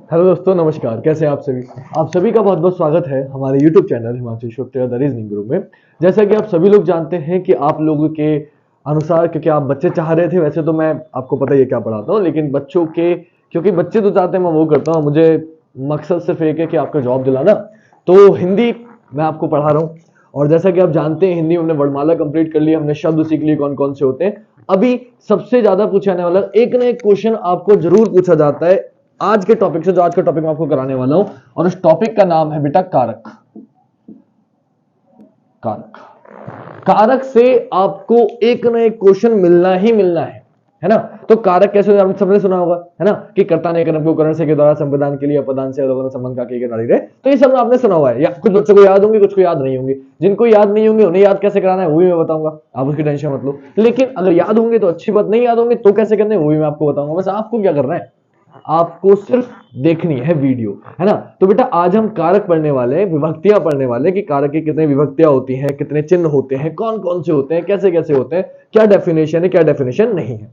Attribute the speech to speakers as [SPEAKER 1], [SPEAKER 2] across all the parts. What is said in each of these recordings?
[SPEAKER 1] Hello दोस्तों, नमस्कार। कैसे हैं आप सभी का बहुत बहुत स्वागत है हमारे YouTube channel Himanshu Shrotriya the reasoning group में। जैसा कि आप सभी लोग जानते हैं कि आप लोगों के अनुसार, क्योंकि आप बच्चे चाह रहे थे, वैसे तो मैं आपको पता ही है क्या पढ़ाता हूँ, लेकिन बच्चों के क्योंकि बच्चे तो चाहते हैं मैं वो करता हूँ, मुझे मकसद सिर्फ एक है कि आपका जॉब दिलाना। तो हिंदी मैं आपको पढ़ा रहा हूँ और जैसा कि आप जानते हैं हिंदी में हमने वर्णमाला कंप्लीट कर ली, हमने शब्द सीख लिए कौन कौन से होते हैं। अभी सबसे ज्यादा पूछा जाने वाला एक ना एक क्वेश्चन आपको जरूर पूछा जाता है आज के टॉपिक से, जो आज का टॉपिक मैं आपको कराने वाला हूं, और उस टॉपिक का नाम है बेटा कारक। कारक कारक से आपको एक ना एक क्वेश्चन मिलना ही मिलना है ना। तो कारक कैसे होता है आपने सबने सुना होगा, है ना, कि कर्ता ने कर्म को करण से के द्वारा संप्रदान के लिए अपदान से अवगुण संबंध का के नारी रहे। तो ये सब आपने सुना हुआ है, या कुछ बच्चों को याद होंगे, कुछ को याद नहीं होंगे। जिनको याद नहीं होंगे उन्हें याद कैसे कराना है वो भी मैं बताऊंगा, आप उसकी टेंशन मत लो। लेकिन अगर याद होंगे तो अच्छी बात, नहीं याद होंगे तो कैसे करने वो भी मैं आपको बताऊंगा। बस आपको क्या करना है, आपको सिर्फ देखनी है वीडियो, है ना। तो बेटा आज हम कारक पढ़ने वाले हैं, विभक्तियां पढ़ने वाले हैं कि कारक की कितने विभक्तियां होती हैं, कितने चिन्ह होते हैं, कौन कौन से होते हैं, कैसे कैसे होते हैं, क्या डेफिनेशन है क्या डेफिनेशन नहीं है।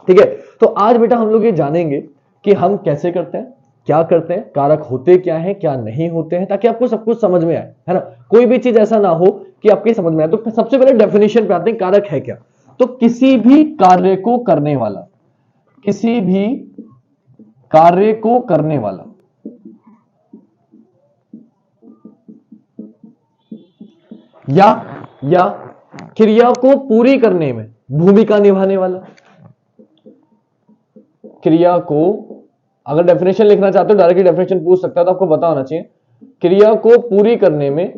[SPEAKER 1] ठीक है, तो आज बेटा हम लोग ये जानेंगे कि हम कैसे करते हैं, क्या करते हैं, कारक होते क्या हैं क्या नहीं होते हैं, ताकि आपको सब कुछ समझ में आए, है ना। कोई भी चीज ऐसा ना हो कि आपके समझ में आए। तो सबसे पहले डेफिनेशन पे आते हैं, कारक है क्या। तो किसी भी कार्य को करने वाला, किसी भी कार्य को करने वाला, या क्रिया को पूरी करने में भूमिका निभाने वाला। क्रिया को अगर डेफिनेशन लिखना चाहते हो डायरेक्टली डेफिनेशन पूछ सकता है, तो आपको पता होना चाहिए क्रिया को पूरी करने में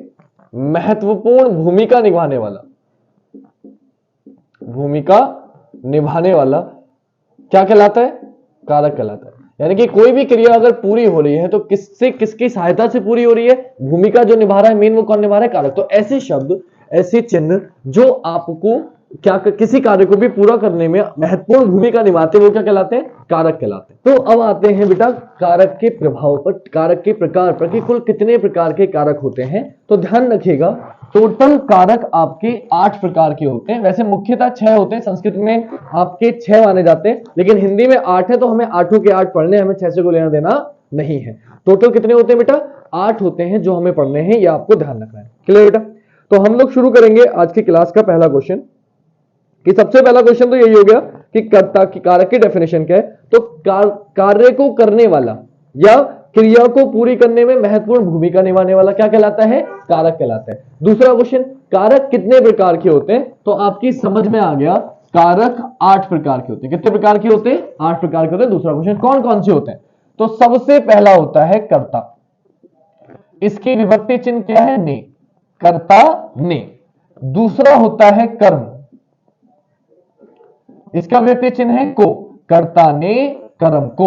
[SPEAKER 1] महत्वपूर्ण भूमिका निभाने वाला। भूमिका निभाने वाला क्या कहलाता है, कारक कहलाता है। यानी कि कोई भी क्रिया अगर पूरी हो रही है तो किससे, किसकी सहायता से पूरी हो रही है, भूमिका जो निभा रहा है, मेन वो कौन निभा रहा है, कारक। तो ऐसे शब्द, ऐसे चिन्ह जो आपको क्या किसी कार्य को भी पूरा करने में महत्वपूर्ण भूमिका निभाते हैं, वो क्या कहलाते हैं, कारक कहलाते हैं। तो अब आते हैं बेटा कारक के प्रभाव पर, कारक के प्रकार पर, कि कुल कितने प्रकार के कारक होते हैं। तो ध्यान रखिएगा, टोटल कारक आपके 8 प्रकार के होते हैं। वैसे मुख्यतः 6 होते हैं, संस्कृत में आपके 6 माने जाते हैं, लेकिन हिंदी में 8 है, तो हमें 8 के 8 पढ़ने, हमें 6 से को लेना देना नहीं है। टोटल कितने होते हैं बेटा, 8 होते हैं जो हमें पढ़ने हैं, यह आपको ध्यान रखना है। क्लियर बेटा। तो हम लोग शुरू करेंगे आज की क्लास का पहला क्वेश्चन, कि सबसे पहला क्वेश्चन तो यही हो गया कि कर्ता की, कारक की डेफिनेशन क्या है। तो कार्य को करने वाला या क्रिया को पूरी करने में महत्वपूर्ण भूमिका निभाने वाला क्या कहलाता है, कारक कहलाता है। दूसरा क्वेश्चन, कारक कितने प्रकार के होते हैं। तो आपकी समझ में आ गया, कारक 8 प्रकार के होते हैं। कितने प्रकार के होते हैं, 8 प्रकार के होते हैं। दूसरा क्वेश्चन, कौन कौन से होते हैं। तो सबसे पहला होता है कर्ता, इसकी विभक्ति चिन्ह क्या है, ने, कर्ता ने। दूसरा होता है कर्म, इसका विभक्ति चिन्ह है को, कर्ता ने कर्म को।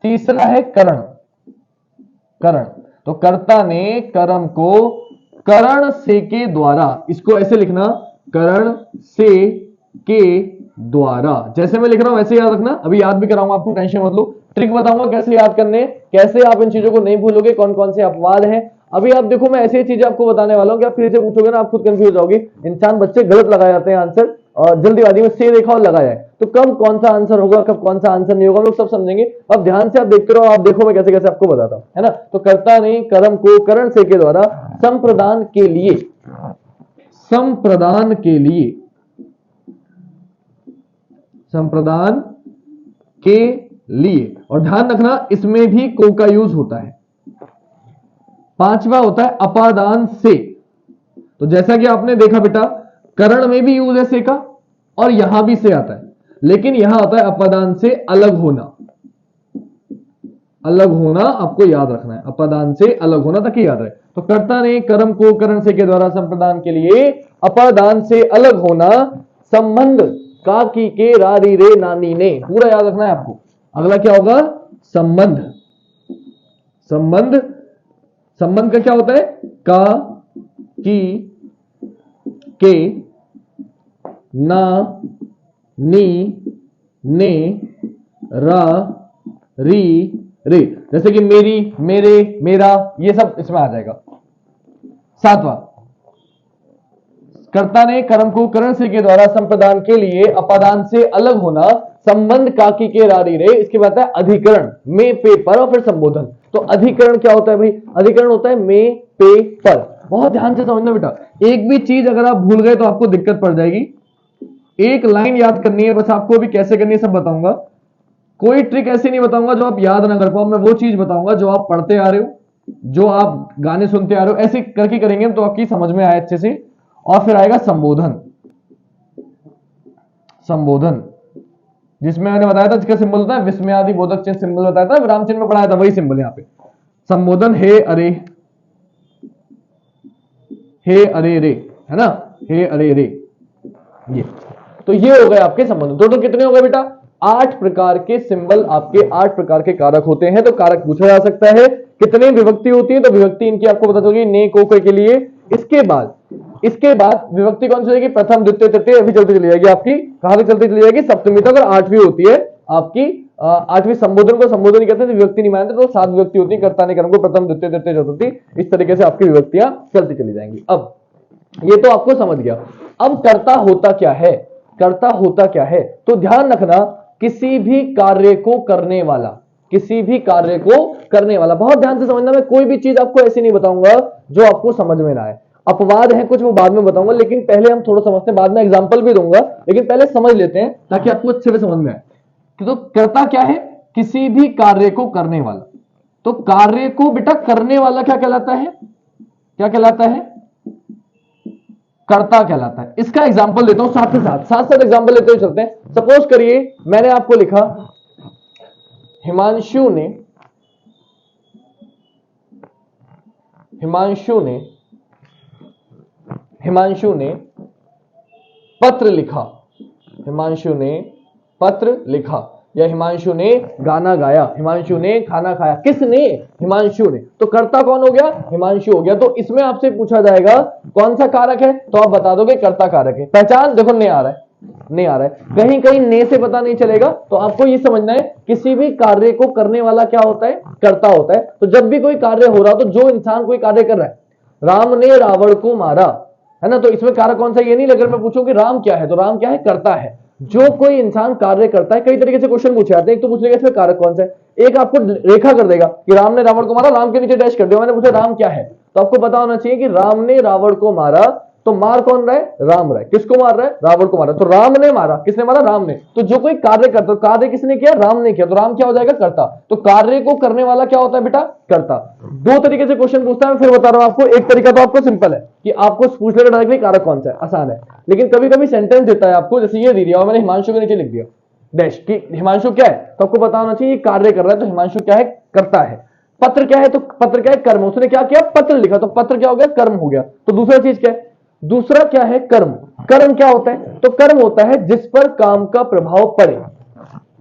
[SPEAKER 1] तीसरा है करण, करण, तो कर्ता ने कर्म को करण से के द्वारा, इसको ऐसे लिखना, करण से के द्वारा। जैसे मैं लिख रहा हूं वैसे याद रखना, अभी याद भी कराऊंगा आपको, टेंशन मत लो। ट्रिक बताऊंगा कैसे याद करने, कैसे आप इन चीजों को नहीं भूलोगे, कौन कौन से अपवाद हैं। अभी आप देखो, मैं ऐसी चीजें आपको बताने वाला हूं कि आप फिर से पूछोगे ना, आप खुद कंफ्यूज होगे। इंसान, बच्चे गलत लगा जाते हैं आंसर, और जल्दीबाजी में से देखा और लगाया है, तो कब कौन सा आंसर होगा, कब कौन सा आंसर नहीं होगा, हम लोग सब समझेंगे। अब ध्यान से आप देखते रहो, आप देखो मैं कैसे कैसे आपको बताता हूं, है ना। तो कर्ता ने कर्म को करण से के द्वारा संप्रदान के लिए, संप्रदान के लिए, संप्रदान के लिए, और ध्यान रखना इसमें भी को का यूज होता है। पांचवा होता है अपादान से। तो जैसा कि आपने देखा बेटा, करण में भी यूज है से का, और यहां भी से आता है, लेकिन यहां आता है अपादान से अलग होना। अलग होना आपको याद रखना है, अपादान से अलग होना ताकि याद रहे। तो कर्ता ने कर्म को करण से के द्वारा संप्रदान के लिए अपादान से अलग होना, संबंध का की के रारी रे नानी ने, पूरा याद रखना है आपको। अगला क्या होगा, संबंध। संबंध, संबंध का क्या होता है, का की के ना नी ने रा री रे। जैसे कि मेरी, मेरे, मेरा, ये सब इसमें आ जाएगा। सातवां, कर्ता ने कर्म को करण से के द्वारा संप्रदान के लिए अपादान से अलग होना, संबंध काकी के रारी रे, इसके बाद है अधिकरण में पे पर और फिर संबोधन। तो अधिकरण क्या होता है भाई, अधिकरण होता है में पे पर। बहुत ध्यान से समझना बेटा, एक भी चीज अगर आप भूल गए तो आपको दिक्कत पड़ जाएगी। एक लाइन याद करनी है बस आपको, भी कैसे करनी है सब बताऊंगा। कोई ट्रिक ऐसी नहीं बताऊंगा जो आप याद ना कर पाओ, मैं वो चीज बताऊंगा जो आप पढ़ते आ रहे हो, जो आप गाने सुनते आ रहे हो, ऐसे करके करेंगे तो आपकी समझ में आए अच्छे से। और फिर आएगा संबोधन, संबोधन जिसमें मैंने बताया था जिसका सिंबल होता है विस्मयादि बोधक चिन्ह, सिंबल बताया था विराम चिन्ह में पढ़ाया था, वही सिंबल यहाँ पे संबोधन। हे अरे, हे अरे रे, है ना, हे अरे रे, ये तो ये हो गए आपके संबंध। टोटल कितने हो गए बेटा, 8 प्रकार के सिंबल, आपके 8 प्रकार के कारक होते हैं। तो कारक पूछा जा सकता है। कितनी विभक्ति होती है, तो विभक्ति इनकी आपको पता होगी ने को के लिए। इसके बाद विभक्ति कौन सी होगी, प्रथम द्वितीय तृतीय, अभी चलती चली जाएगी आपकी, कहां तक चलती चली जाएगी, सप्तमी तक। अगर 8वीं होती है आपकी 8वीं संबोधन को संबोधन नहीं कहते, विभक्ति नहीं मानते, तो 7 विभक्ति होती है, कर्ता ने कर्म को प्रथम द्वितीय तृतीय चतुर्थी, इस तरीके से आपकी विभक्तियां चलती चली जाएंगी। अब ये तो आपको समझ गया। अब कर्ता होता क्या है, कर्ता होता क्या है, तो ध्यान रखना, किसी भी कार्य को करने वाला, किसी भी कार्य को करने वाला। बहुत ध्यान से समझना, मैं कोई भी चीज आपको ऐसी नहीं बताऊंगा जो आपको समझ में ना आए। अपवाद है कुछ, वो बाद में बताऊंगा, लेकिन पहले हम थोड़ा समझते हैं, बाद में एग्जांपल भी दूंगा, लेकिन पहले समझ लेते हैं ताकि आपको अच्छे से समझ में आए। तो कर्ता क्या है, किसी भी कार्य को करने वाला। तो कार्य को बेटा करने वाला क्या कहलाता है, क्या कहलाता है, कर्ता कहलाता है। इसका एग्जांपल देता हूं, साथ साथ एग्जांपल लेते हुए चलते हैं। सपोज करिए मैंने आपको लिखा हिमांशु ने पत्र लिखा, हिमांशु ने पत्र लिखा, या हिमांशु ने गाना गाया, हिमांशु ने खाना खाया। किसने, हिमांशु ने। तो कर्ता कौन हो गया, हिमांशु हो गया। तो इसमें आपसे पूछा जाएगा कौन सा कारक है, तो आप बता दोगे कर्ता कारक है। पहचान देखो, ने आ रहा है, ने आ रहा है, कहीं कहीं ने से पता नहीं चलेगा। तो आपको ये समझना है किसी भी कार्य को करने वाला क्या होता है, कर्ता होता है। तो जब भी कोई कार्य हो रहा, तो जो इंसान कोई कार्य कर रहा है, राम ने रावण को मारा, है ना, तो इसमें कारक कौन सा, ये नहीं। अगर मैं पूछूं कि राम क्या है, तो राम क्या है, कर्ता है। जो कोई इंसान कार्य करता है, कई तरीके से क्वेश्चन पूछे जाते हैं। एक तो पूछ लेगा इसमें कारक कौन सा है, एक आपको रेखा कर देगा कि राम ने रावण को मारा, राम के नीचे डैश कर दिया। मैंने पूछा राम क्या है, तो आपको पता होना चाहिए कि राम ने रावण को मारा, तो मार कौन रहा है, राम रहा है। किसको मार रहा है, रावण को मारा। तो राम ने मारा, किसने मारा, राम ने। तो जो कोई कार्य करता है, कार्य किसने किया, राम ने किया, तो राम क्या हो जाएगा, कर्ता। तो कार्य को करने वाला क्या होता है बेटा, कर्ता। 2 तरीके से क्वेश्चन पूछता है, मैं फिर बता रहा हूं आपको। एक तरीका तो आपको सिंपल है कि आपको पूछ लेगा डायरेक्टली कारक कौन सा है, आसान है। लेकिन कभी कभी सेंटेंस देता है आपको, जैसे ये दे दिया, मैंने हिमांशु के नीचे लिख दिया डैश कि हिमांशु क्या है, तो आपको पता होना चाहिए कार्य कर रहा है, तो हिमांशु क्या है, करता है। पत्र क्या है, तो पत्र क्या है, कर्म। उसने क्या किया, पत्र लिखा, तो पत्र क्या हो गया, कर्म हो गया। तो दूसरा चीज क्या है, दूसरा क्या है, कर्म। कर्म क्या होता है, तो कर्म होता है जिस पर काम का प्रभाव पड़े।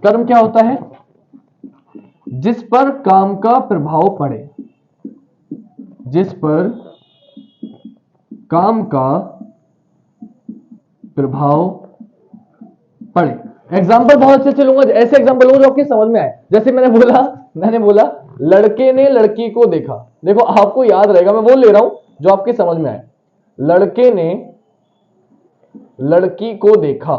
[SPEAKER 1] कर्म क्या होता है, जिस पर काम का प्रभाव पड़े, जिस पर काम का प्रभाव पड़े। एग्जाम्पल बहुत अच्छे से लूंगा, ऐसे एग्जाम्पल लूंगा जो आपकी समझ में आए। जैसे मैंने बोला लड़के ने लड़की को देखा। देखो आपको याद रहेगा, मैं वो ले रहा हूं जो आपकी समझ में आए। लड़के ने लड़की को देखा,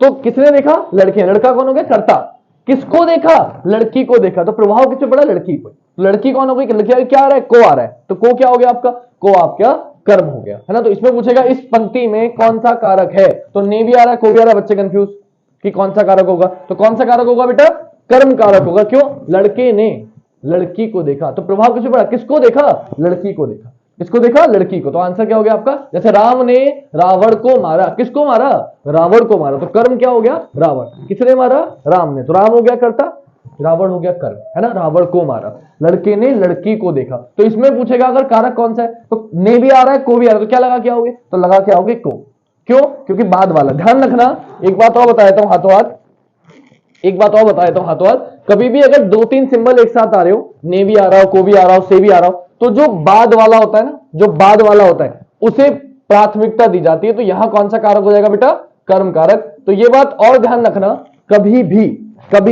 [SPEAKER 1] तो किसने देखा, लड़के। लड़का कौन हो गया, कर्ता। किसको देखा, लड़की को देखा, तो प्रभाव किस पे पड़ा, लड़की को। लड़की कौन हो गई, लड़की क्या आ रहा है, को आ रहा है, तो को क्या हो गया आपका, को आपका कर्म हो गया, है ना। तो इसमें पूछेगा इस पंक्ति में कौन सा कारक है, तो ने भी आ रहा है, को भी आ रहा है। बच्चे कंफ्यूज कि कौन सा कारक होगा, तो कौन सा कारक होगा बेटा, कर्म कारक होगा। क्यों, लड़के ने लड़की को देखा, तो प्रभाव किसपे पड़ा, किसको देखा, लड़की को देखा। किसको देखा, लड़की को। तो आंसर क्या हो गया आपका, जैसे राम ने रावण को मारा, किसको मारा, रावण को मारा, तो कर्म क्या हो गया, रावण। किसने मारा, राम ने, तो राम हो गया कर्ता, रावण हो गया कर्म, है ना। रावण को मारा, लड़के ने लड़की को देखा। तो इसमें पूछेगा अगर कारक कौन सा है, तो ने भी आ रहा है, को भी आ रहा है, तो क्या लगा के आओगे, तो लगा के आओगे को। क्यों, क्योंकि बाद वाला। ध्यान रखना, एक बात और बता देता हूं हाथों हाथ, एक बात और बता देता हूं हाथों हाथ। कभी भी अगर 2-3 सिंबल एक साथ आ रहे हो, ने भी आ रहा हो, को भी आ रहा हो, से भी आ रहा हो, तो जो बाद वाला होता है ना, जो बाद वाला होता है उसे प्राथमिकता दी जाती है। तो यहां कौन सा कारक हो जाएगा बेटा, कर्म कारक। तो ये बात और ध्यान रखना, कभी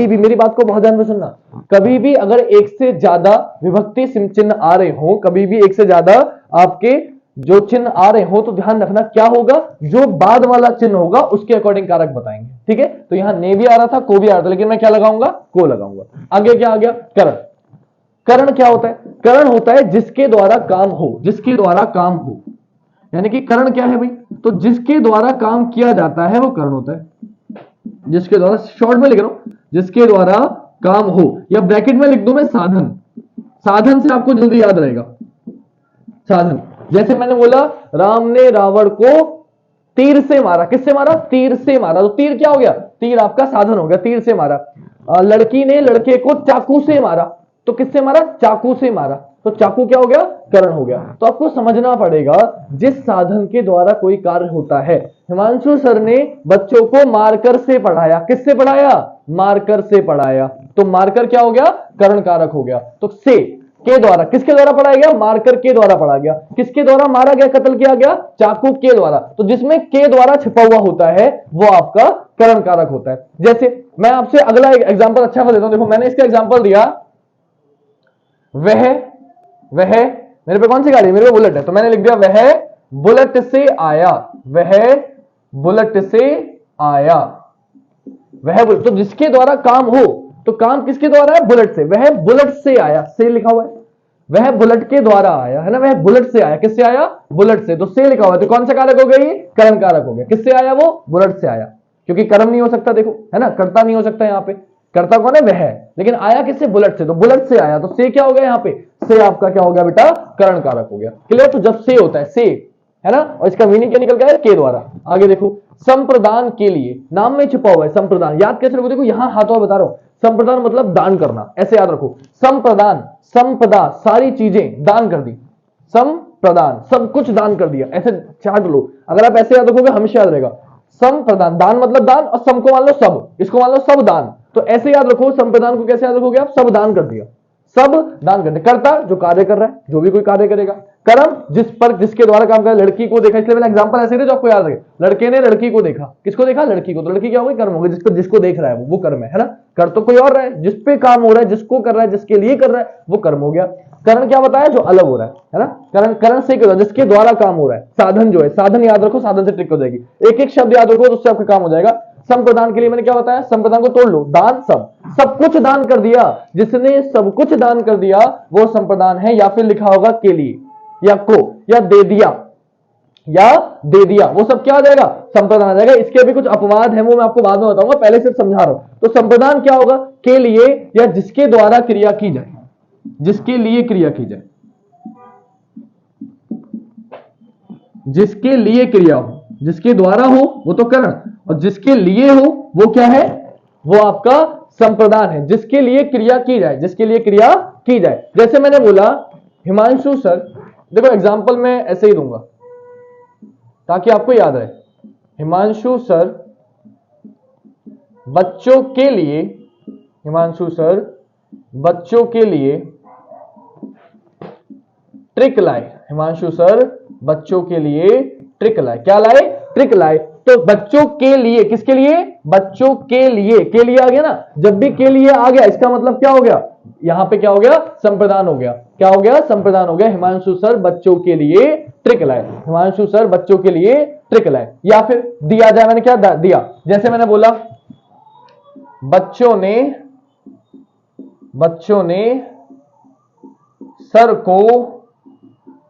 [SPEAKER 1] भी मेरी बात को बहुत ध्यान से सुनना, कभी भी अगर एक से ज्यादा विभक्ति चिन्ह आ रहे हो, कभी भी एक से ज्यादा आपके जो चिन्ह आ रहे हो तो ध्यान रखना क्या होगा, जो बाद वाला चिन्ह होगा उसके अकॉर्डिंग कारक बताएंगे। ठीक है, तो यहां ने भी आ रहा था, को भी आ रहा था, लेकिन मैं क्या लगाऊंगा, को लगाऊंगा। आगे क्या आ गया, करण। करण क्या होता है, करण होता है जिसके द्वारा काम हो, जिसके द्वारा काम हो, यानी कि करण क्या है भाई, तो जिसके द्वारा काम किया जाता है वो करण होता है। जिसके द्वारा, शॉर्ट में लिख रहा हूं, जिसके द्वारा काम हो, या ब्रैकेट में लिख दूं मैं साधन। साधन से आपको जल्दी याद रहेगा, साधन। जैसे मैंने बोला राम ने रावण को तीर से मारा, किससे मारा, तीर से मारा, तो तीर क्या हो गया, तीर आपका साधन हो गया, तीर से मारा। लड़की ने लड़के को चाकू से मारा, तो किससे मारा, चाकू से मारा, तो चाकू क्या हो गया, करण हो गया। तो आपको समझना पड़ेगा जिस साधन के द्वारा कोई कार्य होता है। हिमांशु सर ने बच्चों को मारकर से पढ़ाया, किससे पढ़ाया, मारकर से पढ़ाया, तो मारकर क्या हो गया, करण कारक हो गया। तो से के द्वारा, किसके द्वारा पढ़ाया गया, मारकर के द्वारा पढ़ा गया, किसके द्वारा मारा गया, कत्ल किया गया, चाकू के द्वारा। तो जिसमें के द्वारा छिपा हुआ होता है वो आपका करण कारक होता है। जैसे मैं आपसे अगला एग्जांपल अच्छा सा देता हूं, देखो मैंने इसका एग्जांपल दिया, वह मेरे पे कौन सी गाड़ी है, मेरे पे बुलेट है, तो मैंने लिख दिया वह बुलेट से आया, वह बुलेट से आया, वह बुलेट। तो जिसके द्वारा काम हो, तो काम किसके द्वारा है, बुलेट से, वह बुलेट से आया, से लिखा हुआ है, वह बुलेट के द्वारा आया, है ना, वह बुलेट से आया, किससे आया, बुलेट से, तो से लिखा हुआ है, तो कौन सा कारक हो गया, ये करण कारक हो गया। किससे आया वो, बुलेट से आया, क्योंकि कर्म नहीं हो सकता, देखो है ना, कर्ता नहीं हो सकता, यहां पे कर्ता कौन है, वह है, लेकिन आया किससे, बुलेट से, तो बुलेट से आया, तो से क्या हो गया, यहां पे से आपका क्या हो गया बेटा, करण कारक हो गया। क्लियर, तो जब से होता है से, है ना, और इसका मीनिंग क्या निकल गया है, के द्वारा। आगे देखो, संप्रदान के लिए, नाम में छिपा हुआ है संप्रदान, याद कैसे रखो, देखो यहां हाथों बता रहा हूं, संप्रदान मतलब दान करना, ऐसे याद रखो, संप्रदान, संपदा, सारी चीजें दान कर दी, संप्रदान, सब कुछ दान कर दिया, ऐसे चार्ट लो, अगर आप ऐसे याद रखोगे हमेशा याद रहेगा। संप्रदान, दान मतलब दान, और सब को मान लो सब, इसको मान लो सब दान, तो ऐसे याद रखो, संप्रदान को कैसे याद रखोगे आप, सब दान कर दिया, सब दान करने। कर्ता जो कार्य कर रहा है, जो भी कोई कार्य करेगा। कर्म जिस पर, जिसके द्वारा काम कर, लड़की को देखा, इसलिए मैंने एग्जांपल ऐसे दे जो आपको याद रहे, लड़के ने लड़की को देखा, किसको देखा, लड़की को, तो लड़की क्या होगी, कर्म होगी, जिस पर, जिसको देख रहा है वो कर्म है ना, कर तो कोई और रहा है, जिस पे काम हो रहा है, जिसको कर रहा है, जिसके लिए कर रहा है वो कर्म हो गया। करण क्या बताया, जो अलग हो रहा है ना, करण, करण से क्या, जिसके द्वारा काम हो रहा है। साधन जो है, साधन याद रखो, साधन से ट्रिक हो जाएगी, एक एक शब्द याद रखो तो उससे आपका काम हो जाएगा। संप्रदान के लिए मैंने क्या बताया, संप्रदान को तोड़ लो, दान, सब कुछ दान कर दिया, जिसने सब कुछ दान कर दिया वो संप्रदान है, या फिर लिखा होगा के लिए, या को, या दे दिया, वो सब क्या आ जाएगा, संप्रदान आ जाएगा। इसके भी कुछ अपवाद है, वो मैं आपको बाद में बताऊंगा, पहले सिर्फ समझा रहा हूं। तो संप्रदान क्या होगा, के लिए, या जिसके द्वारा क्रिया की जाए, जिसके लिए क्रिया की जाए, जिसके लिए क्रिया हो, जिसके द्वारा हो वो तो करण, और जिसके लिए हो वो क्या है, वो आपका संप्रदान है, जिसके लिए क्रिया की जाए, जिसके लिए क्रिया की जाए। जैसे मैंने बोला हिमांशु सर, देखो एग्जांपल मैं ऐसे ही दूंगा ताकि आपको याद रहे, हिमांशु सर बच्चों के लिए, हिमांशु सर बच्चों के लिए ट्रिक लाए, हिमांशु सर बच्चों के लिए ट्रिक लाए, क्या लाए, ट्रिक लाए। तो बच्चों के लिए, किसके लिए, बच्चों के लिए आ गया ना, जब भी के लिए आ गया इसका मतलब क्या हो गया, यहां पे क्या हो गया, संप्रदान हो गया, क्या हो गया, संप्रदान हो गया। हिमांशु सर बच्चों के लिए ट्रिक लाए, हिमांशु सर बच्चों के लिए ट्रिक लाए। या फिर दिया जाए, मैंने क्या दिया, जैसे मैंने बोला बच्चों ने सर को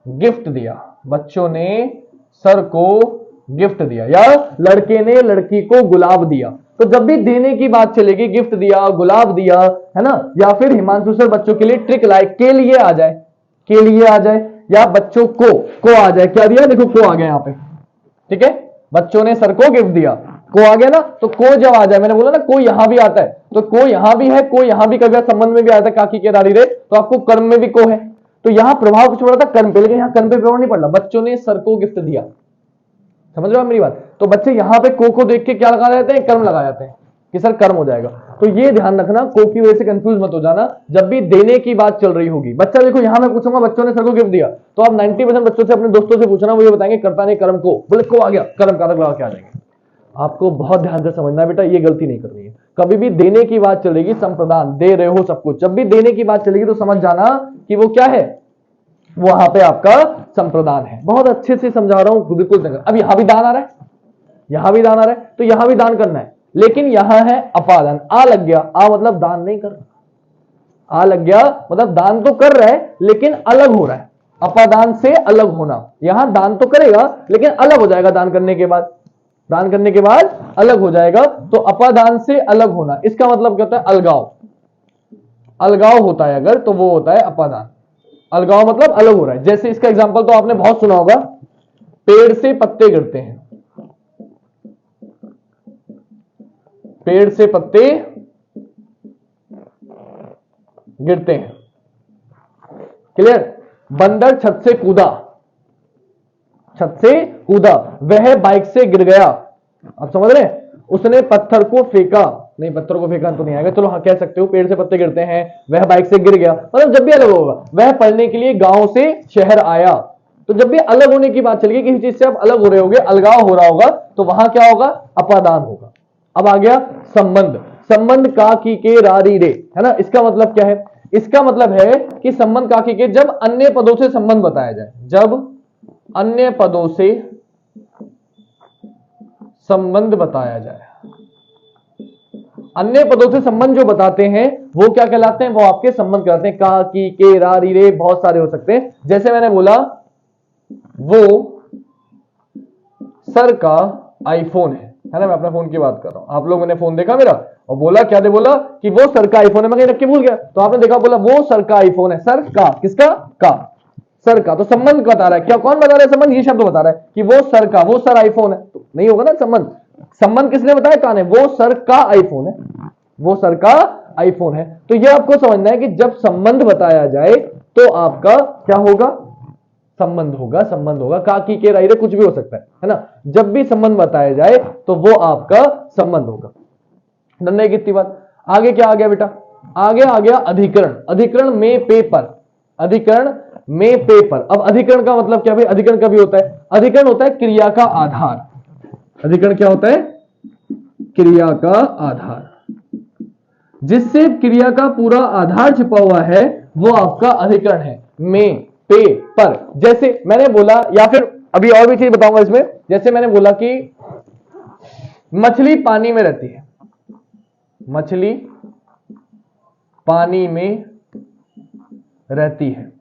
[SPEAKER 1] गिफ्ट दिया, बच्चों ने सर को गिफ्ट दिया, या लड़के ने लड़की को गुलाब दिया। तो जब भी देने की बात चलेगी, गिफ्ट दिया, गुलाब दिया, है ना, या फिर हिमांशु सर बच्चों के लिए ट्रिक लाए, के लिए आ जाए, के लिए आ जाए, या बच्चों को आ जाए, क्या दिया, देखो को आ गया यहां पे, ठीक है, बच्चों ने सर को गिफ्ट दिया, को आ गया ना, तो को जब आ जाए, मैंने बोला ना को यहां भी आता है, तो को यहां भी है, को यहां भी कभी संबंध में भी आता है, काकी के दारी रे, तो आपको कर्म में भी को है, तो यहां प्रभाव कुछ पड़ा था कर्म पे, लेकिन यहां कर्म पे प्रभाव नहीं पड़ रहा, बच्चों ने सर को गिफ्ट दिया, समझ रहे हो मेरी बात। तो बच्चे यहां पे को देख के क्या लगा जाते हैं, कर्म लगा जाते हैं कि सर कर्म हो जाएगा। तो ये ध्यान रखना, को की वजह से कंफ्यूज मत हो जाना जब भी देने की बात चल रही होगी। बच्चा देखो यहां मैं पूछूंगा बच्चों ने सर को गिफ्ट दिया, तो आप 90% बच्चों से, अपने दोस्तों से पूछना, वो ये बताएंगे कर्ता ने कर्म को, बोले को आ गया, कर्म कारक लगा के आ जाएंगे। आपको बहुत ध्यान से समझना है बेटा, ये गलती नहीं करनी है। कभी भी देने की बात चलेगी, संप्रदान दे रहे हो सब कुछ, जब भी देने की बात चलेगी तो समझ जाना कि वो क्या है, वहां पे आपका संप्रदान है। बहुत अच्छे से समझा रहा हूं, बिल्कुल। अब यहां भी दान आ रहा है, यहां भी दान आ रहा है, तो यहां भी दान करना है, लेकिन यहां है अपादान। आ लग गया, आ मतलब दान नहीं कर रहा, आ लग गया मतलब दान तो कर रहा है लेकिन अलग हो रहा है, अपादान से अलग होना। यहां दान तो करेगा लेकिन अलग हो जाएगा, दान करने के बाद, दान करने के बाद अलग हो जाएगा। तो अपादान से अलग होना, इसका मतलब क्या होता है? अलगाव। अलगाव होता है अगर, तो वो होता है अपादान। अलगाव मतलब अलग हो रहा है। जैसे इसका एग्जांपल तो आपने बहुत सुना होगा, पेड़ से पत्ते गिरते हैं, पेड़ से पत्ते गिरते हैं, क्लियर। बंदर छत से कूदा, छत से कूदा, वह बाइक से गिर गया। आप समझ रहे हैं? उसने पत्थर को फेंका, नहीं पत्थर को फेंका तो नहीं आएगा, चलो हाँ कह सकते हो, पेड़ से पत्ते गिरते हैं, वह बाइक से गिर गया, मतलब जब भी अलग होगा। वह पढ़ने के लिए गांव से शहर आया, तो जब भी अलग होने की बात चलेगी, किसी चीज से आप अलग हो रहे होगे, अलगाव हो रहा होगा, तो वहां क्या होगा? अपादान होगा। अब आ गया संबंध। संबंध का की के रा री रे, है ना। इसका मतलब क्या है? इसका मतलब है कि संबंध का की के, जब अन्य पदों से संबंध बताया जाए, जब अन्य पदों से संबंध बताया जाए, अन्य पदों से संबंध जो बताते हैं वो क्या कहलाते हैं? वो आपके संबंध कहलाते हैं। का की के रा री रे बहुत सारे हो सकते हैं। जैसे मैंने बोला वो सर का आईफोन है ना, मैं अपने फोन की बात कर रहा हूं, आप लोगों ने फोन देखा मेरा और बोला, क्या दे बोला कि वो सर का आईफोन है, मैं कहीं रख के भूल गया, तो आपने देखा बोला वो सर का आईफोन है। सर का, किसका? का, सर का। तो संबंध बता रहा है, क्या कौन बता रहा है? संबंध, ये शब्द बता रहा है कि वो सर का, वो सर आईफोन है, तो नहीं होगा ना संबंध। संबंध किसने बताया? का ने। वो सर का आईफोन है, वो सर का आईफोन है। तो ये आपको समझना है कि जब संबंध बताया जाए तो आपका क्या होगा? संबंध होगा, संबंध होगा। का की के राइरे कुछ भी हो सकता है ना। जब भी संबंध बताया जाए तो वो आपका संबंध होगा। धन्य कितनी बात। आगे क्या आ गया बेटा? आगे आ गया अधिकरण। अधिकरण में पेपर, अधिकरण में पेपर। अब अधिकरण का मतलब क्या भाई? अधिकरण कभी होता है? अधिकरण होता है क्रिया का आधार। अधिकरण क्या होता है? क्रिया का आधार। जिससे क्रिया का पूरा आधार छिपा हुआ है वो आपका अधिकरण है। में, पे, पर। जैसे मैंने बोला, या फिर अभी और भी चीज बताऊंगा इसमें, जैसे मैंने बोला कि मछली पानी में रहती है, मछली पानी में रहती है,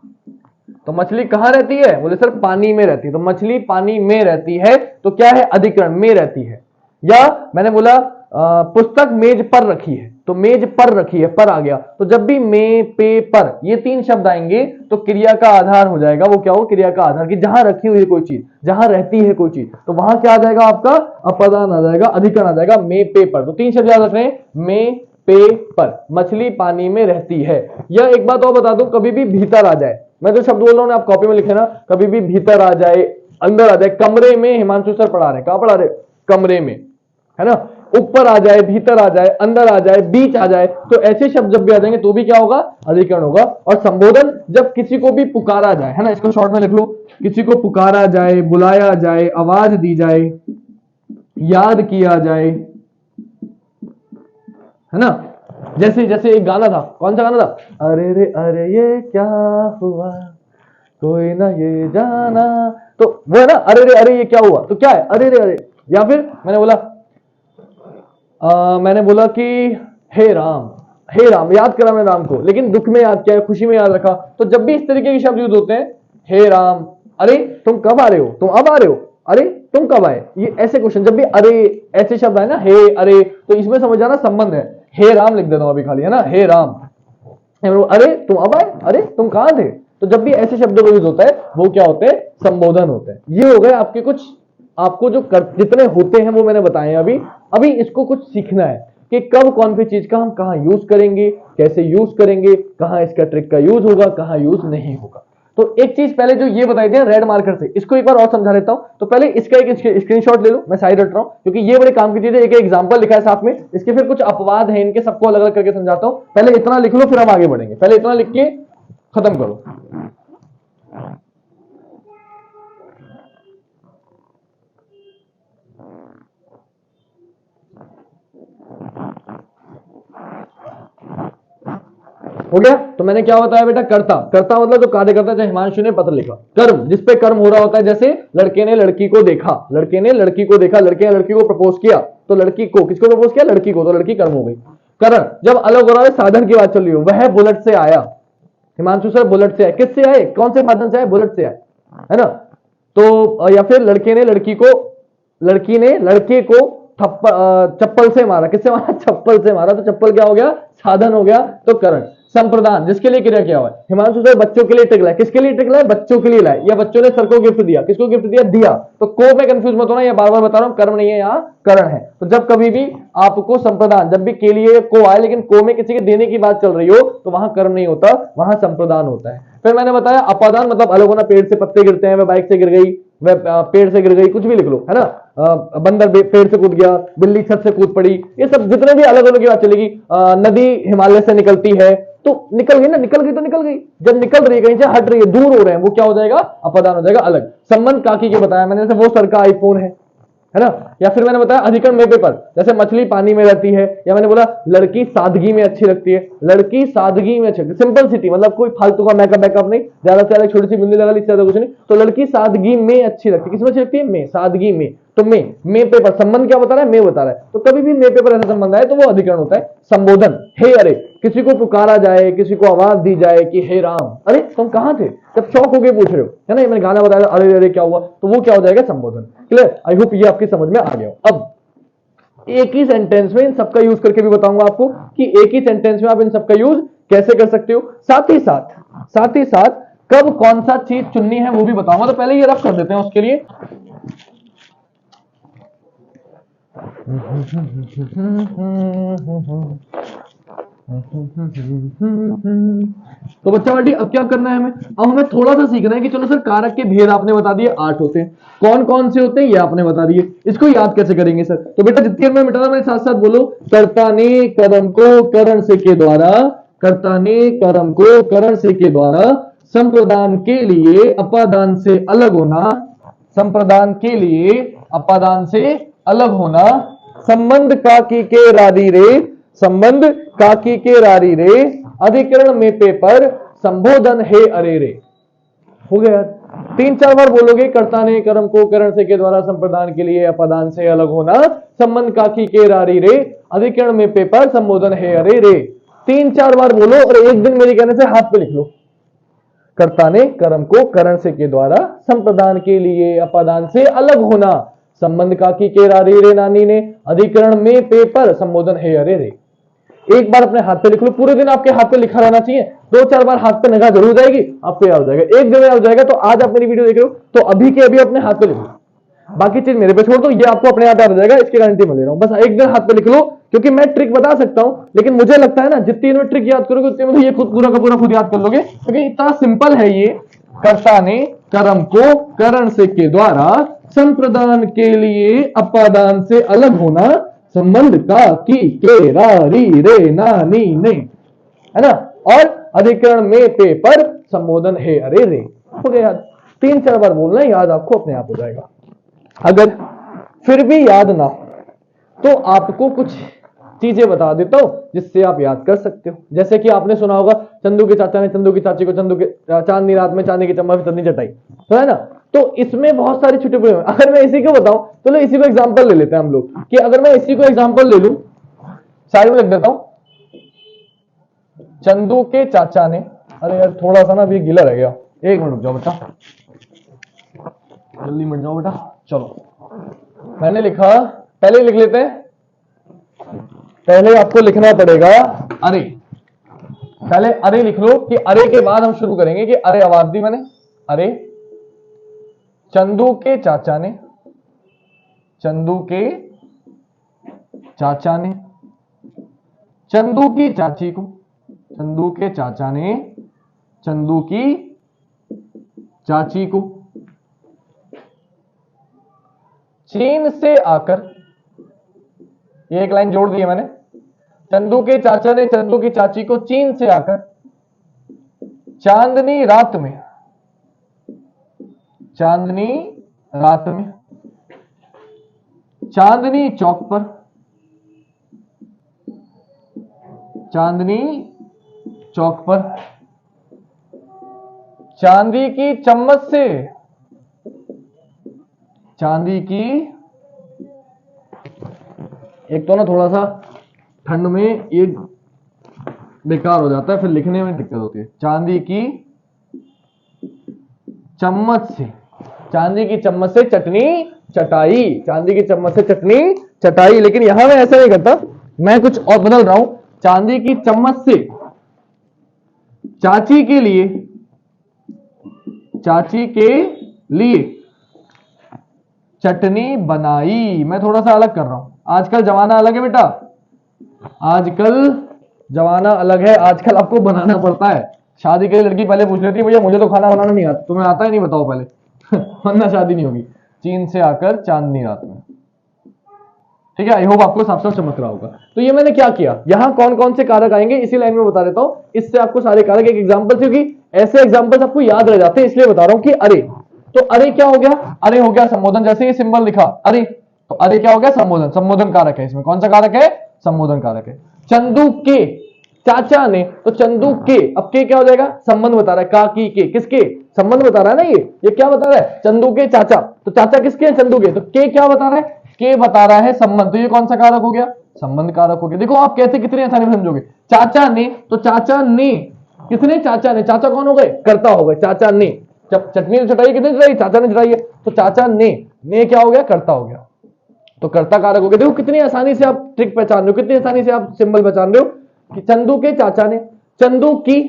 [SPEAKER 1] तो मछली कहां रहती है? बोले सर पानी में रहती है, तो मछली पानी में रहती है, तो क्या है? अधिकरण, में रहती है। या मैंने बोला पुस्तक मेज पर रखी है, तो मेज पर रखी है, पर आ गया, तो जब भी में, पे, पर ये तीन शब्द आएंगे तो क्रिया का आधार हो जाएगा। वो क्या हो? क्रिया का आधार, कि जहां रखी हुई है कोई चीज, जहां रहती है कोई चीज, तो वहां क्या आ जाएगा? आपका अपादान आ जाएगा, अधिकरण आ जाएगा। में, पे, पर, तो तीन शब्द याद रख रहे हैं, में, पे, पर। मछली पानी में रहती है। या एक बात और बता दूं, कभी भी भीतर आ जाए, मैं जो शब्द बोल रहा हूं आप कॉपी में लिखे ना, कभी भी भीतर आ जाए, अंदर आ जाए। कमरे में हिमांशु सर पढ़ा रहे, कहां पढ़ा रहे? कमरे में, है ना। ऊपर आ जाए, भीतर आ जाए, अंदर आ जाए, बीच आ जाए, तो ऐसे शब्द जब भी आ जाएंगे तो भी क्या होगा? अधिकरण होगा। और संबोधन, जब किसी को भी पुकारा जाए, है ना, इसको शॉर्ट में लिख लो, किसी को पुकारा जाए, बुलाया जाए, आवाज दी जाए, याद किया जाए, है ना। जैसे जैसे एक गाना था, कौन सा गाना था? अरे ये क्या हुआ, कोई ना ये जाना, तो वो है ना, अरे ये क्या हुआ, तो क्या है? अरे। या फिर मैंने बोला मैंने बोला कि हे राम, हे राम, याद करा मैंने राम को, लेकिन दुख में याद किया, खुशी में याद रखा। तो जब भी इस तरीके के शब्द यूज होते हैं, हे राम, अरे तुम कब आ रहे हो, तुम अब आ रहे हो, अरे तुम कब आए, ये ऐसे क्वेश्चन, जब भी अरे ऐसे शब्द आए ना, हे, अरे, तो इसमें समझ जाना संबंध है। हे राम लिख देता हूं अभी खाली, है ना, हे राम। अरे तुम अब आए, अरे तुम कहां थे। तो जब भी ऐसे शब्दों का यूज होता है वो क्या होते हैं? संबोधन होते हैं। ये हो गए आपके कुछ, आपको जो जितने होते हैं वो मैंने बताए अभी। अभी इसको कुछ सीखना है कि कब कौन सी चीज का हम कहां यूज करेंगे, कैसे यूज करेंगे, कहां इसका ट्रिक का यूज होगा, कहां यूज नहीं होगा। तो एक चीज पहले जो ये बताई थी रेड मार्कर से, इसको एक बार और समझा देता हूं। तो पहले इसका एक स्क्रीनशॉट ले लो, मैं साइड रट रहा हूं क्योंकि ये बड़े काम की चीज है। एक एग्जांपल लिखा है साथ में, इसके फिर कुछ अपवाद हैं, इनके सबको अलग अलग करके समझाता हूं। पहले इतना लिख लो फिर हम आगे बढ़ेंगे। पहले इतना लिख के खत्म करो। हो गया। तो मैंने क्या बताया बेटा, कर्ता, कर्ता मतलब जो कार्य करता है, जैसे हिमांशु ने पत्र लिखा। कर्म, जिसपे कर्म हो रहा होता है, जैसे लड़के ने लड़की को देखा, लड़के ने लड़की को देखा, लड़के ने लड़की को प्रपोज किया, तो लड़की को, किसको प्रपोज किया, लड़की को, तो लड़की कर्म हो गई। करण, जब अलग हो रहा है, साधन की बात चल रही हो, वह बुलेट से आया, हिमांशु सर बुलेट से आए, किससे आए, कौन से साधन से आए, बुलेट से आए, है ना। तो या फिर लड़के ने लड़की को, लड़की ने लड़के को चप्पल से मारा, किससे मारा, चप्पल से मारा, तो चप्पल क्या हो गया, साधन हो गया, तो करण। संप्रदान, जिसके लिए क्रिया किया हुआ है, हिमांशु सर बच्चों के लिए टिक लाए, किसके लिए टिक लाए, बच्चों के लिए लाए, या बच्चों ने सर को गिफ्ट दिया, किसको गिफ्ट दिया, दिया, तो को में कंफ्यूज मत होना, ये बार बार बता रहा हूं, कर्म नहीं है यहां, करण है। तो जब कभी भी आपको संप्रदान, जब भी के लिए को आए लेकिन को में किसी के देने की बात चल रही हो, तो वहां कर्म नहीं होता, वहां संप्रदान होता है। फिर मैंने बताया अपादान मतलब अलग होना, पेड़ से पत्ते गिरते हैं, वह बाइक से गिर गई, वह पेड़ से गिर गई, कुछ भी लिख लो, है ना। बंदर पेड़ से कूद गया, बिल्ली छत से कूद पड़ी, ये सब जितने भी अलग अलग की बात चलेगी। नदी हिमालय से निकलती है, तो निकल गई ना, निकल गई तो निकल गई, जब निकल रही है कहीं से, हट रही है, दूर हो रहे हैं, वो क्या हो जाएगा, अपादान हो जाएगा, अलग। संबंध काकी के बताया मैंने, जैसे वो सर का आईफोन है ना। या फिर मैंने बताया अधिकरण में पेपर, जैसे मछली पानी में रहती है, या मैंने बोला लड़की सादगी में अच्छी लगती है, लड़की सादगी में अच्छी लगती है, सिंपल सिटी, मतलब कोई फालतू का मेकअप नहीं, ज्यादा से ज्यादा छोटी सी बिंदी लगा ली, ज्यादा कुछ नहीं, तो लड़की सादगी में अच्छी लगती है, किसमें अच्छी लगती है, में, सादगी में, तो में पेपर, संबंध क्या बता रहा है, में बता रहा है, तो कभी भी में पेपर ऐसा संबंध आए तो वो अधिकरण होता है। संबोधन, हे अरे, किसी को पुकारा जाए, किसी को आवाज दी जाए कि हे राम, अरे तुम कहां थे, जब चौक होके पूछ रहे हो, है ना, मैंने गाना बताया अरे अरे क्या हुआ, तो वो क्या हो जाएगा, संबोधन। क्लियर, आई होप ये आपकी समझ में आ गया हो। अब एक ही सेंटेंस में इन सबका यूज करके भी बताऊंगा आपको कि एक ही सेंटेंस में आप इन सबका यूज कैसे कर सकते हो, साथ ही साथ कब कौन सा चीज चुननी है वो भी बताऊंगा। तो पहले ये रफ कर देते हैं उसके लिए। तो बच्चा बेटी अब क्या करना है हमें, अब हमें थोड़ा सा सीखना है कि चलो सर कारक के भेद आपने बता दिए 8 होते हैं, कौन कौन से होते हैं ये आपने बता दिए, इसको याद कैसे करेंगे सर। तो बेटा जितनी में मिटाना मेरे साथ साथ बोलो, कर्ता ने कर्म को करण से के द्वारा, कर्ता ने कर्म को करण से के द्वारा संप्रदान के लिए अपादान से अलग होना, संप्रदान के लिए अपादान से अलग होना, संबंध काकी के रारी रे, संबंध काकी के रारी रे, अधिकरण में पेपर संबोधन हे अरे रे। हो गया, 3-4 बार बोलोगे, कर्ता ने कर्म को करण से के द्वारा संप्रदान के लिए अपादान से अलग होना, संबंध काकी के रारी रे, अधिकरण में पेपर संबोधन हे अरे रे। 3-4 बार बोलो और एक दिन मेरे कहने से हाथ पे लिख लो, कर्ता ने कर्म को करण से के द्वारा संप्रदान के लिए अपादान से अलग होना, संबंध काकी के रारी रे नानी ने, अधिकरण में पेपर संबोधन हे अरे रे। एक बार अपने हाथ पे लिख लो, पूरे दिन आपके हाथ पे लिखा रहना चाहिए, 2-4 बार हाथ पे निगाह जरूर जाएगी, आपको याद हो जाएगा, एक जगह याद हो जाएगा। तो आज आप मेरी वीडियो देख रहे हो तो अभी के अभी अपने हाथ पे लिख लो, बाकी चीज मेरे पे छोड़ दो, ये आपको अपने आप याद हो जाएगा, इसकी गारंटी मैं ले रहा हूं। बस एक दिन हाथ पे लिख लो, क्योंकि मैं ट्रिक बता सकता हूं, लेकिन मुझे लगता है ना जितनी में ट्रिक याद करोगे उतने में तो ये खुद पूरा का पूरा खुद याद कर लोगे, क्योंकि इतना सिंपल है ये। कर्ता ने कर्म को करण से के द्वारा संप्रदान के लिए अपादान से अलग होना, संबंध का की के रा री रे ना नी ने, है ना, और अधिकरण में पेपर संबोधन हे अरे रे। हो गया, 3-4 बार बोलना, याद आपको अपने आप हो जाएगा। अगर फिर भी याद ना हो तो आपको कुछ चीजें बता देता हूं जिससे आप याद कर सकते हो। जैसे कि आपने सुना होगा, चंदू के चाचा ने चंदू की चाची को चंदू के चांदनी रात में चांदी की चम्मा फिर चटनी चटाई, तो है ना। तो इसमें बहुत सारे छुट्टे पड़े हैं। अगर मैं इसी को बताऊं तो लो इसी को एग्जांपल ले लेते हैं हम लोग, कि अगर मैं इसी को एग्जांपल ले लूं, साइड में लिख देता हूं, चंदू के चाचा ने, अरे यार थोड़ा सा ना अभी गीला रह गया, 1 मिनट रुक जाओ बेटा, जल्दी मिट जाओ बेटा। चलो मैंने लिखा, पहले लिख लेते हैं, पहले आपको लिखना पड़ेगा अरे, पहले अरे लिख लो, कि अरे के बाद हम शुरू करेंगे, कि अरे आवाज दी मैंने, अरे चंदू के चाचा ने, चंदू के चाचा ने चंदू की चाची को, चंदू के चाचा ने चंदू की चाची को चीन से आकर, ये एक लाइन जोड़ दी है मैंने, चंदू के चाचा ने चंदू की चाची को चीन से आकर चांदनी रात में, चांदनी रात में चांदनी चौक पर, चांदनी चौक पर, चांदी की चम्मच से, चांदी की, एक तो ना थोड़ा सा ठंड में ये बेकार हो जाता है, फिर लिखने में दिक्कत होती है। चांदी की चम्मच से, चांदी की चम्मच से चटनी चटाई, चांदी की चम्मच से चटनी चटाई। लेकिन यहां मैं ऐसा नहीं करता, मैं कुछ और बदल रहा हूं। चांदी की चम्मच से चाची के लिए, चाची के लिए चटनी बनाई। मैं थोड़ा सा अलग कर रहा हूं। आजकल जमाना अलग है बेटा, आजकल जमाना अलग है। आजकल आपको बनाना पड़ता है। शादी के लिए लड़की पहले पूछ लेती है भैया मुझे तो खाना बनाना नहीं आता, तुम्हें आता है नहीं बताओ पहले वरना शादी नहीं होगी। चीन से आकर चांदनी रात में, ठीक है। आई होप आपको साफ साफ चमक रहा होगा। तो ये मैंने क्या किया, यहां कौन कौन से कारक आएंगे इसी लाइन में बता देता हूं, इससे आपको सारे कारक एक एग्जांपल, क्योंकि ऐसे एग्जांपल्स आपको याद रह जाते हैं इसलिए बता रहा हूं कि अरे, तो अरे क्या हो गया, अरे हो गया संबोधन। जैसे ये सिंबल लिखा अरे, तो अरे क्या हो गया, संबोधन, संबोधन कारक है। इसमें कौन सा कारक है, संबोधन कारक है। चंदू के, चाचा ने, तो चंदू के, अब के क्या हो जाएगा, संबंध बता रहा है, का की के, किसके, संबंध बता रहा है ना। ये क्या बता रहा है, चंदू के चाचा, तो चाचा किसके हैं, चंदू के, तो के क्या बता रहा है, के बता रहा है संबंध। तो ये कौन सा कारक हो गया, संबंध कारक हो गया। देखो आप कैसे कितनी आसानी में समझोगे। चाचा ने, तो चाचा ने, किसने, चाचा ने, चाचा कौन हो गए, कर्ता हो गए, चाचा ने। चटनी चटाई कितने चटाई, चाचा ने चटाई है, तो चाचा ने क्या हो गया, कर्ता हो गया, तो कर्ता कारक हो गया। देखो कितनी आसानी से आप ट्रिक पहचान रहे हो, कितनी आसानी से आप सिंबल पहचान रहे हो कि चंदू के चाचा ने, चंदू की,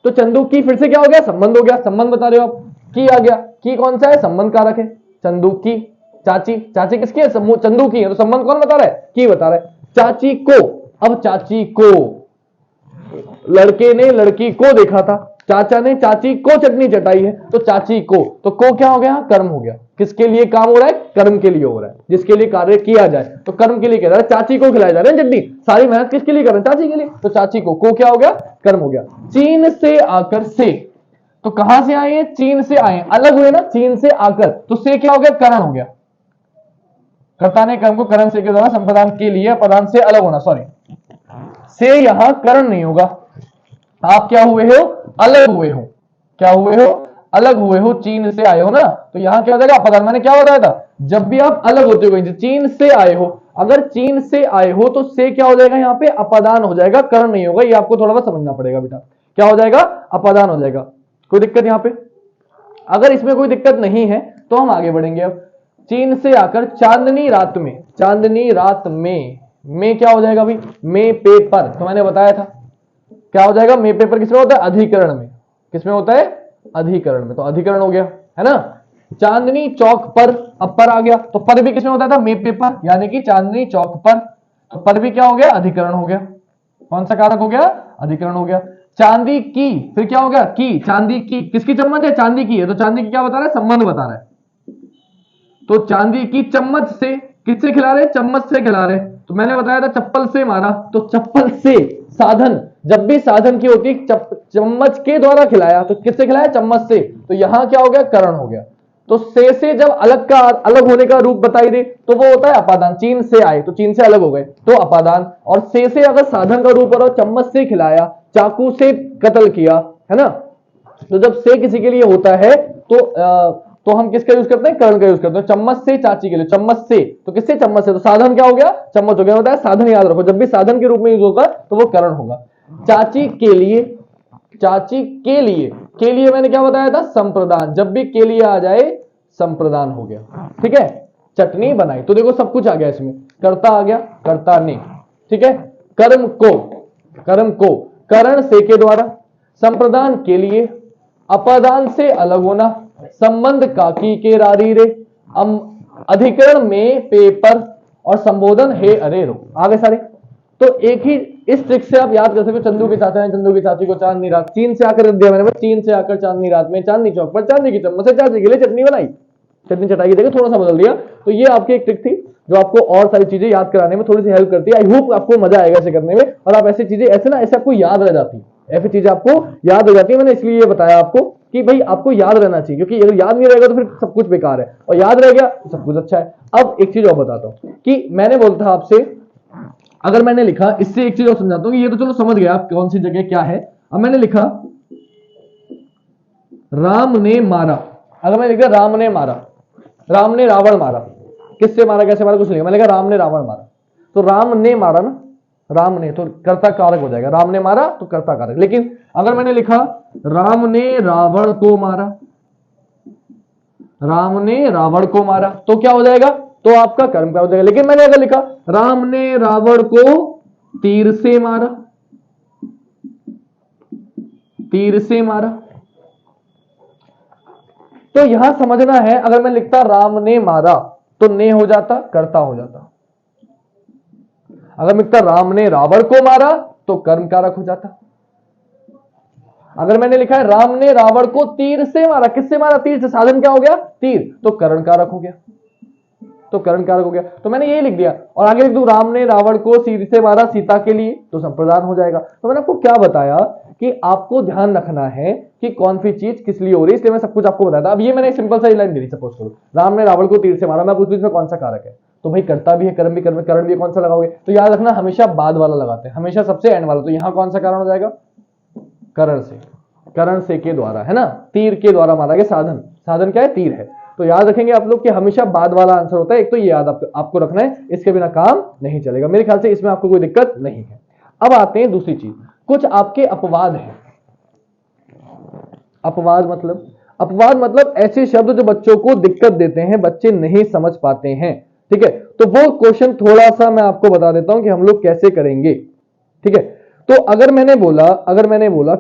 [SPEAKER 1] तो चंदू की फिर से क्या हो गया, संबंध हो गया, संबंध बता रहे हो आप, की आ गया, की कौन सा है, संबंध कारक है। चंदू की, चाची, चाची किसकी है, चंदू की है, तो संबंध कौन बता रहा है, की बता रहा है। चाची को, अब चाची को, लड़के ने लड़की को देखा था, चाचा ने चाची को चटनी चटाई है, तो चाची को क्या हो गया, कर्म हो गया। किसके लिए काम हो रहा है, कर्म के लिए हो रहा है, जिसके लिए कार्य किया जाए, तो कर्म के लिए किया जा रहा है। चाची को खिलाया जा रहा है चटनी, सारी मेहनत किसके लिए कर रहे हैं, चाची के लिए, तो चाची को क्या हो गया, कर्म हो गया। चीन से आकर, से, तो कहां से आए, चीन से आए, अलग हुए ना, चीन से आकर, तो से क्या हो गया, करण हो गया। कर्ता ने कर्म को करण से के द्वारा संप्रदान के लिए, प्रदान से अलग होना, सॉरी, से यहां करण नहीं होगा। आप क्या हुए हो, अलग हुए हो, क्या हुए हो, अलग हुए हो, चीन से आए हो ना, तो यहां क्या हो जाएगा, अपदान। मैंने क्या बताया था, जब भी आप अलग होते हो कहीं से, चीन से आए हो, अगर चीन से आए हो तो से क्या हो जाएगा, यहां पे अपदान हो जाएगा, करण नहीं होगा। ये आपको थोड़ा सा समझना पड़ेगा बेटा, क्या हो जाएगा, अपदान हो जाएगा। कोई दिक्कत यहां पे, अगर इसमें कोई दिक्कत नहीं है तो हम आगे बढ़ेंगे। अब चीन से आकर चांदनी रात में, चांदनी रात में क्या हो जाएगा भाई, में पेपर, तो मैंने बताया था क्या हो जाएगा, में पेपर किसमें होता है, अधिकरण में, किसमें होता है, अधिकरण में, तो अधिकरण हो गया, है ना। चांदनी चौक पर, अब पर आ गया, तो पर भी किसमें होता था, में पेपर, यानी कि चांदनी चौक पर, तो पर भी क्या हो गया, अधिकरण हो गया। कौन सा कारक हो गया, अधिकरण हो गया। चांदी की, फिर क्या हो गया, की, चांदी की, किसकी चम्मच है, चांदी की है, तो चांदी की क्या बता रहा है, संबंध बता रहा है। तो चांदी की चम्मच से, किससे खिला रहे, चम्मच से खिला रहे, तो मैंने बताया था चप्पल से मारा, तो चप्पल से, साधन, जब भी साधन की होती चम्मच के द्वारा खिलाया, तो किससे खिलाया, चम्मच से, तो यहां क्या हो गया, करण हो गया। तो से जब अलग होने का रूप बताई दे तो वो होता है अपादान। चीन से आए तो चीन से अलग हो गए तो अपादान, और से अगर साधन का रूप और चम्मच से खिलाया, चाकू से कत्ल किया, है ना, तो जब से किसी के लिए होता है तो हम किसका यूज करते हैं, करण का यूज करते हैं। चम्मच से चाची के लिए, चम्मच से, तो किससे, चम्मच से, तो साधन क्या हो गया, चम्मच हो गया। होता है साधन, याद रखो जब भी साधन के रूप में यूज होगा तो वो करण होगा। चाची के लिए, चाची के लिए मैंने क्या बताया था, संप्रदान, जब भी के लिए आ जाए संप्रदान हो गया, ठीक है। चटनी बनाई, तो देखो सब कुछ आ गया इसमें, कर्ता आ गया, कर्ता ने, ठीक है। कर्म को करण से के द्वारा, संप्रदान के लिए, अपादान से अलग होना, संबंध काकी के रारी रे, अधिकरण में पेपर, और संबोधन हे अरे रो। आगे सारे, तो एक ही इस ट्रिक से आप याद कर सकते हो। चंदू के चाचा ने चंदू की चाची को चांदनी रात, चीन से आकर दिया मैंने, चीन से आकर चांदनी रात में, चांदनी चौक पर चांदी की चम्मच से चाची के लिए चटनी बनाई, चटनी चटाई, देखो थोड़ा सा बदल दिया। तो ये आपकी एक ट्रिक थी जो आपको और सारी चीजें याद कराने में थोड़ी सी हेल्प करती है। आई होप आपको मजा आएगा ऐसे करने में, और आप ऐसी चीजें ऐसे ना, ऐसे आपको याद रह जाती है, ऐसी चीजें आपको याद हो जाती है। मैंने इसलिए ये बताया आपको कि भाई आपको याद रहना चाहिए, क्योंकि अगर याद नहीं रहेगा तो फिर सब कुछ बेकार है, और याद रह गया तो सब कुछ अच्छा है। अब एक चीज और बताता हूं कि मैंने बोलता था आपसे, अगर मैंने लिखा, इससे एक चीज और समझाता हूं कि ये तो चलो समझ गया आप कौन सी जगह क्या है। अब मैंने लिखा राम ने मारा, अगर मैं लिखा राम ने मारा, राम ने रावण मारा, किससे मारा कैसे मारा कुछ नहीं, मैं लिखा राम ने रावण मारा, तो राम ने मारा ना, राम ने तो कर्ता कारक हो जाएगा, राम ने मारा तो कर्ता कारक। लेकिन अगर मैंने लिखा राम ने रावण को मारा, राम ने रावण को मारा, तो क्या हो जाएगा, तो आपका कर्म क्या हो जाएगा। लेकिन मैंने अगर लिखा राम ने रावण को तीर से मारा, तीर से मारा, तो यहां समझना है, अगर मैं लिखता राम ने मारा तो ने हो जाता, कर्ता हो जाता। अगर मैं लिखता राम ने रावण को मारा तो कर्म कारक हो जाता। अगर मैंने लिखा है राम ने रावण को तीर से मारा, किससे मारा, तीर से, साधन क्या हो गया, तीर, तो करण कारक हो गया, तो करण कारक हो गया। तो मैंने ये लिख दिया और आगे लिख दूं राम ने रावण को तीर से मारा सीता के लिए, तो संप्रदान हो जाएगा। तो मैंने आपको क्या बताया कि आपको ध्यान रखना है कि कौन सी चीज किस लिए हो रही है, इसलिए मैं सब कुछ आपको बताया था। अब ये मैंने सिंपल सा लाइन दे दी, सपोज करो राम ने रावण को तीर से मारा, मैं पूछ इसमें कौन सा कारक है, तो भाई कर्ता भी है, कर्म भी, कर्म करण भी, कौन सा लगाओगे, तो याद रखना हमेशा बाद वाला लगाते हैं, हमेशा सबसे एंड वाला। तो यहां कौन सा कारण हो जाएगा, करण से, करण से के द्वारा, है ना, तीर के द्वारा मारा गया, साधन, साधन क्या है, तीर है। तो याद रखेंगे आप लोग कि हमेशा बाद वाला आंसर होता है, एक तो ये याद आपको रखना है, इसके बिना काम नहीं चलेगा। मेरे ख्याल से इसमें आपको कोई दिक्कत नहीं है। अब आते हैं दूसरी चीज, कुछ आपके अपवाद हैं। अपवाद मतलब ऐसे शब्द जो बच्चों को दिक्कत देते हैं, बच्चे नहीं समझ पाते हैं, ठीक है। तो वो क्वेश्चन थोड़ा सा मैं आपको बता देता हूं कि हम लोग कैसे करेंगे, ठीक है। तो अगर मैंने बोला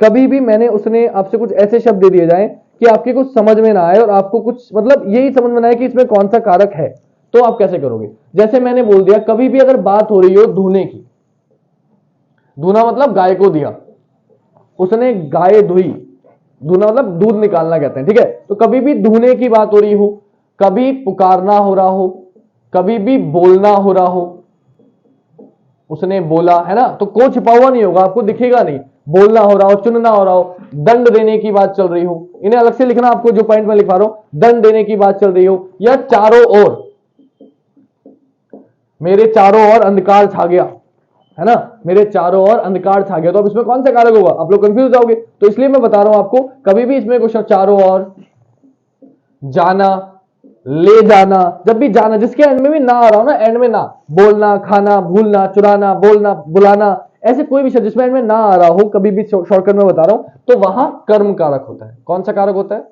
[SPEAKER 1] कभी भी मैंने उसने आपसे कुछ ऐसे शब्द दे दिए जाएं कि आपके कुछ समझ में ना आए और आपको कुछ मतलब यही समझ में ना आए कि इसमें कौन सा कारक है, तो आप कैसे करोगे। जैसे मैंने बोल दिया कभी भी अगर बात हो रही हो धोने की, धोना मतलब गाय को दिया, उसने गाय धुई, धोना मतलब दूध निकालना कहते हैं, ठीक है। तो कभी भी धोने की बात हो रही हो, कभी पुकारना हो रहा हो, कभी भी बोलना हो रहा हो, उसने बोला, है ना, तो को छिपा हुआ नहीं होगा, आपको दिखेगा नहीं, बोलना हो रहा हो, चुनना हो रहा हो, दंड देने की बात चल रही हो, इन्हें अलग से लिखना, आपको जो पॉइंट में लिखा रहा हूं, दंड देने की बात चल रही हो, या चारों ओर, मेरे चारों ओर अंधकार छा गया, है ना, मेरे चारों ओर अंधकार छा गया, तो अब इसमें कौन सा कारक होगा, आप लोग कंफ्यूज हो जाओगे। तो इसलिए मैं बता रहा हूं आपको, कभी भी इसमें कुछ चारों ओर, जाना, ले जाना, जब भी जाना जिसके एंड में भी ना आ रहा हो ना, एंड में ना, बोलना, खाना, भूलना, चुराना, बोलना, बुलाना, ऐसे कोई भी शब्द जिसमें एंड में ना आ रहा हो, कभी भी शॉर्टकट में बता रहा हूं, तो वहां कर्म कारक होता है। कौन सा कारक होता है,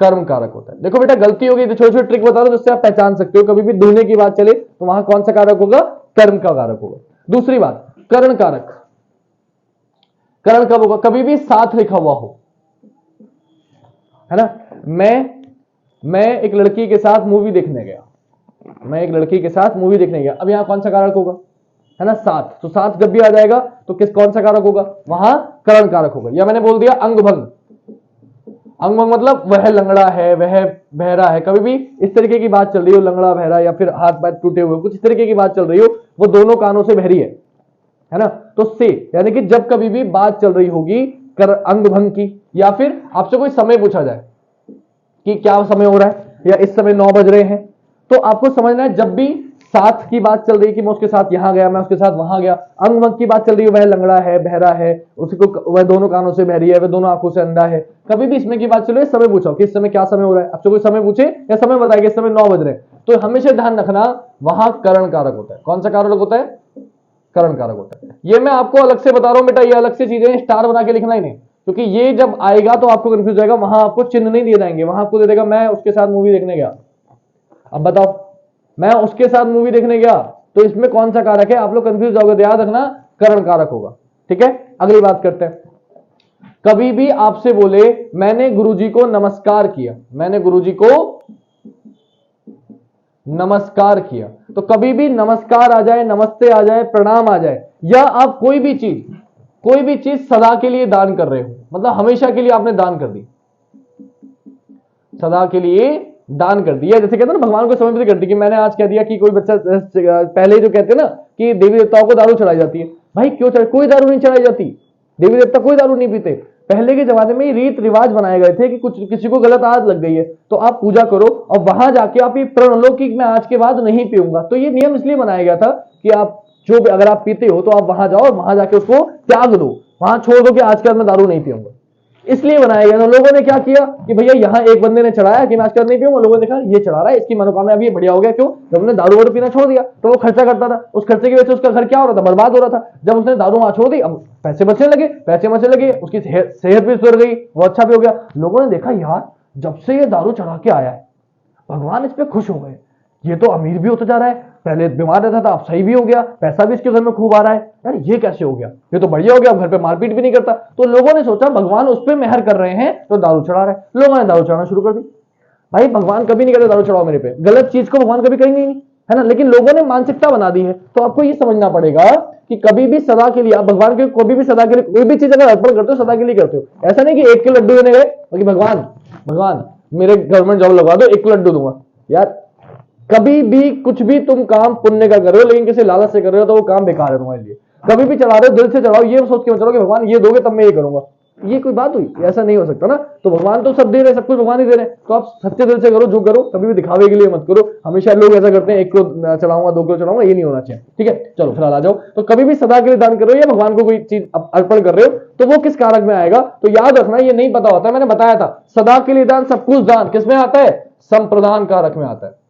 [SPEAKER 1] कर्म कारक होता है। देखो बेटा गलती होगी तो छोटी छोटी ट्रिक बता दो जिससे आप पहचान सकते हो, कभी भी धोने की बात चले तो वहां कौन सा कारक होगा, कर्म का कारक होगा। दूसरी बात, करण कारक, करण कब होगा, कभी भी साथ लिखा हुआ हो, है ना, मैं एक लड़की के साथ मूवी देखने गया, मैं एक लड़की के साथ मूवी देखने गया, अब यहां कौन सा कारक होगा, है ना, साथ, तो साथ जब भी आ जाएगा तो कौन सा कारक होगा, वहां करण कारक होगा। या मैंने बोल दिया अंग भंग, अंग भंग मतलब वह लंगड़ा है, वह बहरा है, कभी भी इस तरीके की बात चल रही हो, लंगड़ा बहरा या फिर हाथ पैर टूटे हुए, कुछ इस तरीके की बात चल रही हो, वो दोनों कानों से बहरी है ना, तो से, यानी कि जब कभी भी बात चल रही होगी अंग भंग की, या फिर आपसे कोई समय पूछा जाए कि क्या समय हो रहा है, या इस समय 9 बज रहे हैं, तो आपको समझना है जब भी साथ की बात चल रही है कि मैं उसके साथ यहां गया, मैं उसके साथ वहां गया, अंग भंग की बात चल रही है, वह लंगड़ा है, बहरा है, उसको वह दोनों कानों से बहरी है, वह दोनों आंखों से अंधा है, कभी भी इसमें की बात चल रही है, समय पूछो कि इस समय क्या समय हो रहा है, आपसे कोई समय पूछे या समय बताए कि इस समय 9 बज रहे हैं, तो हमेशा ध्यान रखना वहां करण कारक होता है। कौन सा कारक होता है, करण कारक होता है। ये मैं आपको अलग से बता रहा हूं बेटा, ये अलग से चीजें स्टार बना के लिखना ही नहीं, क्योंकि ये जब आएगा तो आपको कंफ्यूज जाएगा, वहां आपको चिन्ह नहीं दिए जाएंगे, वहां आपको दे देगा मैं उसके साथ मूवी देखने गया। अब बताओ मैं उसके साथ मूवी देखने गया, तो इसमें कौन सा कारक है, आप लोग कंफ्यूज जाओगे, याद रखना करण कारक होगा, ठीक है। अगली बात करते हैं, कभी भी आपसे बोले मैंने गुरुजी को नमस्कार किया, मैंने गुरुजी को नमस्कार किया, तो कभी भी नमस्कार आ जाए, नमस्ते आ जाए, प्रणाम आ जाए, या आप कोई भी चीज सदा के लिए दान कर रहे हो, मतलब हमेशा के लिए आपने दान कर दी, सदा के लिए दान कर दिया, जैसे कहते हैं ना भगवान को समय पे कर दी, कि मैंने आज कह दिया कि कोई बच्चा, पहले जो कहते हैं ना कि देवी देवताओं को दारू चढ़ाई जाती है, भाई क्यों कोई दारू नहीं चढ़ाई जाती, देवी देवता कोई दारू नहीं पीते, पहले के जमाने में रीत रिवाज बनाए गए थे कि कुछ किसी को गलत आदत लग गई है तो आप पूजा करो और वहां जाके आप ये प्रण लो कि मैं आज के बाद नहीं पीऊंगा। तो ये नियम इसलिए बनाया गया था कि आप जो भी, अगर आप पीते हो तो आप वहां जाओ और वहां जाके उसको त्याग दो, वहां छोड़ दो कि आज के बाद मैं दारू नहीं पीऊंगा। इसलिए बनाया गया। तो लोगों ने क्या किया कि भैया यहाँ एक बंदे ने चढ़ाया कि मैं आज के बाद नहीं पीऊंगा, लोगों ने देखा ये चढ़ा रहा है, इसकी मनोकामना अभी बढ़िया हो गया। क्यों? जब उसने दारू वारू पीना छोड़ दिया तो वो खर्चा करता था, उस खर्चे की वजह से उसका घर क्या हो रहा था, बर्बाद हो रहा था। जब उसने दारू वहां छोड़ दी, अब पैसे बचने लगे, पैसे बचने लगे, उसकी सेहत भी सुधर गई, वो अच्छा भी हो गया। लोगों ने देखा यार जब से ये दारू चढ़ा के आया है भगवान इस पे खुश हो गए, ये तो अमीर भी होता जा रहा है, पहले बीमार रहता था अब सही भी हो गया, पैसा भी इसके घर में खूब आ रहा है, यार ये कैसे हो गया, ये तो बढ़िया हो गया, घर पे मारपीट भी नहीं करता। तो लोगों ने सोचा भगवान उस पर मेहर कर रहे हैं तो दारू चढ़ा रहे हैं, लोगों ने दारू चढ़ाना शुरू कर दी। भाई भगवान कभी नहीं कहते दारू चढ़ाओ मेरे पे, गलत चीज को भगवान कभी करेंगे नहीं, है ना, लेकिन लोगों ने मानसिकता बना दी है। तो आपको ये समझना पड़ेगा कि कभी भी सदा के लिए आप भगवान के कभी भी सदा के लिए कोई भी चीज अगर अर्पण करते हो सदा के लिए करते हो। ऐसा नहीं कि 1 किलो लड्डू देने गए कि भगवान मेरे गवर्नमेंट जॉब लगवा दो 1 किलो लड्डू दूंगा। यार कभी भी कुछ भी तुम काम पुण्य का कर रहे हो लेकिन किसी लालच से कर रहे हो तो वो काम बेकार है तुम्हारे लिए। कभी भी चढ़ा रहे हो दिल से चढ़ाओ, ये सोच के चलो कि भगवान ये दोगे तब मैं ये करूंगा, ये कोई बात हुई? ऐसा नहीं हो सकता ना। तो भगवान तो सब दे रहे, सब कुछ भगवान ही दे रहे, तो आप सच्चे दिल से करो जो करो, कभी भी दिखावे के लिए मत करो। हमेशा लोग ऐसा करते हैं 1 किलो चढ़ाऊंगा 2 किलो चढ़ाऊंगा, ये नहीं होना चाहिए। ठीक है, चलो फिलहाल आ जाओ। तो कभी भी सदा के लिए दान कर रहे हो या भगवान को कोई चीज अर्पण कर रहे हो तो वो किस कारक में आएगा, तो याद रखना ये नहीं पता होता है। मैंने बताया था सदा के लिए दान, सब कुछ दान किस में आता है, संप्रदान कारक में आता है।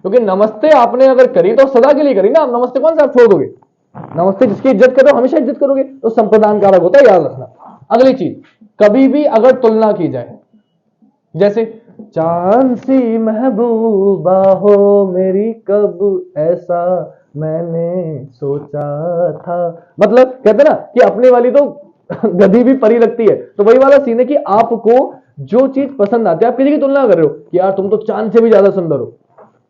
[SPEAKER 1] क्योंकि नमस्ते आपने अगर करी तो सदा के लिए करी ना, आप नमस्ते कौन सा आप छोड़ दोगे? नमस्ते जिसकी इज्जत करो हमेशा इज्जत करोगे, तो संप्रदान कारक होता है, याद रखना। अगली चीज, कभी भी अगर तुलना की जाए, जैसे चांद सी महबूबा हो मेरी कब ऐसा मैंने सोचा था, मतलब कहते ना कि अपने वाली तो गधी भी परी लगती है, तो वही वाला सीन है कि आपको जो चीज पसंद आती है आप किसी की तुलना कर रहे हो कि यार तुम तो चांद से भी ज्यादा सुंदर हो,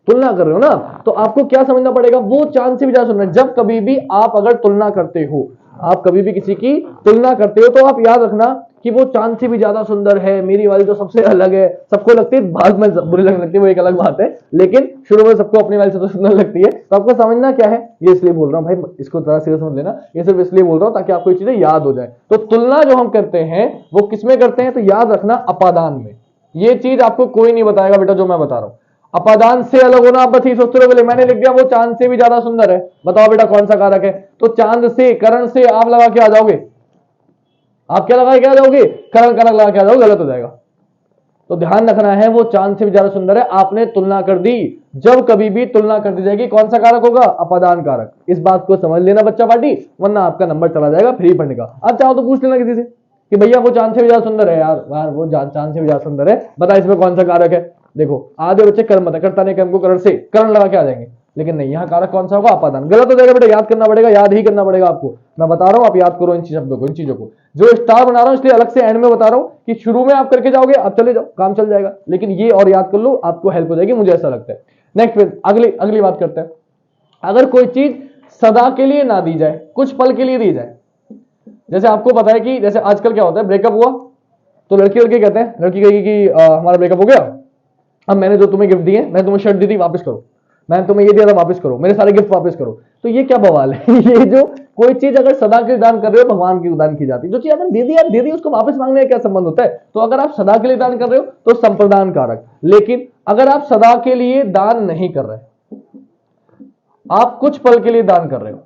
[SPEAKER 1] तुलना कर रहे हो ना, तो आपको क्या समझना पड़ेगा, वो चांद से भी ज्यादा सुंदर। जब कभी भी आप अगर तुलना करते हो, आप कभी भी किसी की तुलना करते हो तो आप याद रखना कि वो चांद से भी ज्यादा सुंदर है, मेरी वाली तो सबसे अलग है। सबको लगती है, बाद में बुरी लगने लगती है, वो एक अलग बात है, लेकिन शुरू में सबको अपनी वाली से तो सुंदर लगती है। तो आपको समझना क्या है, ये इसलिए बोल रहा हूं भाई, इसको थोड़ा सीरियस मत लेना, ये सिर्फ इसलिए बोल रहा हूं ताकि आपको ये चीजें याद हो जाए। तो तुलना जो हम करते हैं वो किसमें करते हैं, तो याद रखना अपादान में। ये चीज आपको कोई नहीं बताएगा बेटा जो मैं बता रहा हूं। अपादान से अलग होना, आप बस ही सोचते रहोगे मैंने लिख दिया वो चांद से भी ज्यादा सुंदर है, बताओ बेटा कौन सा कारक है, तो चांद से करण से आप लगा के आ जाओगे, आप क्या लगा के आ जाओगे, करण कारक लगा के आ जाओगे, गलत हो जाएगा। तो ध्यान रखना है वो चांद से भी ज्यादा सुंदर है, आपने तुलना कर दी। जब कभी भी तुलना कर दी जाएगी कौन सा कारक होगा, अपादान कारक। इस बात को समझ लेना बच्चा पार्टी, वरना आपका नंबर चला जाएगा फ्री पढ़ने का। आप चाहो तो पूछ लेना किसी से कि भैया वो चांद से भी ज्यादा सुंदर है, यार वो चांद से भी ज्यादा सुंदर है, बता इसमें कौन सा कारक है। देखो आधे बच्चे कर्म बता, करता नहीं कर्म को करण से करण लगा के आ जाएंगे, लेकिन नहीं, यहाँ कारक कौन सा होगा, अपादान। गलत हो जाएगा बेटा, याद करना पड़ेगा, याद ही करना पड़ेगा आपको। मैं बता रहा हूं आप याद करो इन शब्दों को, इन चीजों को। जो स्टार बना रहा हूं इसलिए अलग से एंड में बता रहा हूं कि शुरू में आप करके जाओगे आप चले जाओ, काम चल जाएगा, लेकिन ये और याद कर लो, आपको हेल्प हो जाएगी, मुझे ऐसा लगता है। नेक्स्ट अगली बात करते हैं। अगर कोई चीज सदा के लिए ना दी जाए, कुछ पल के लिए दी जाए, जैसे आपको पता है कि जैसे आजकल क्या होता है, ब्रेकअप हुआ तो लड़की कहते हैं, लड़की कहेगी कि हमारा ब्रेकअप हो गया, अब मैंने जो तुम्हें गिफ्ट दिए, मैंने तुम्हें शर्ट दी थी वापस करो, मैंने तुम्हें ये दिया था वापस करो, मेरे सारे गिफ्ट वापस करो। तो ये क्या बवाल है ये जो कोई चीज अगर सदा के लिए दान कर रहे हो भगवान की दान की जाती है, जो चीज आपने दे दी उसको वापस मांगने का क्या संबंध होता है। तो अगर आप सदा के लिए दान कर रहे हो तो संप्रदान कारक। लेकिन अगर आप सदा के लिए दान नहीं कर रहे, आप कुछ पल के लिए दान कर रहे हो,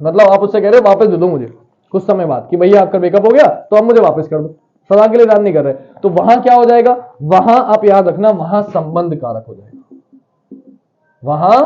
[SPEAKER 1] मतलब आप उससे कह रहे हो वापस दे दो मुझे कुछ समय बाद, कि भैया आपका ब्रेकअप हो गया तो आप मुझे वापस कर दो, सदा के लिए दान नहीं कर रहे, तो वहां क्या हो जाएगा, वहां आप याद रखना वहां संबंध कारक हो जाएगा, वहां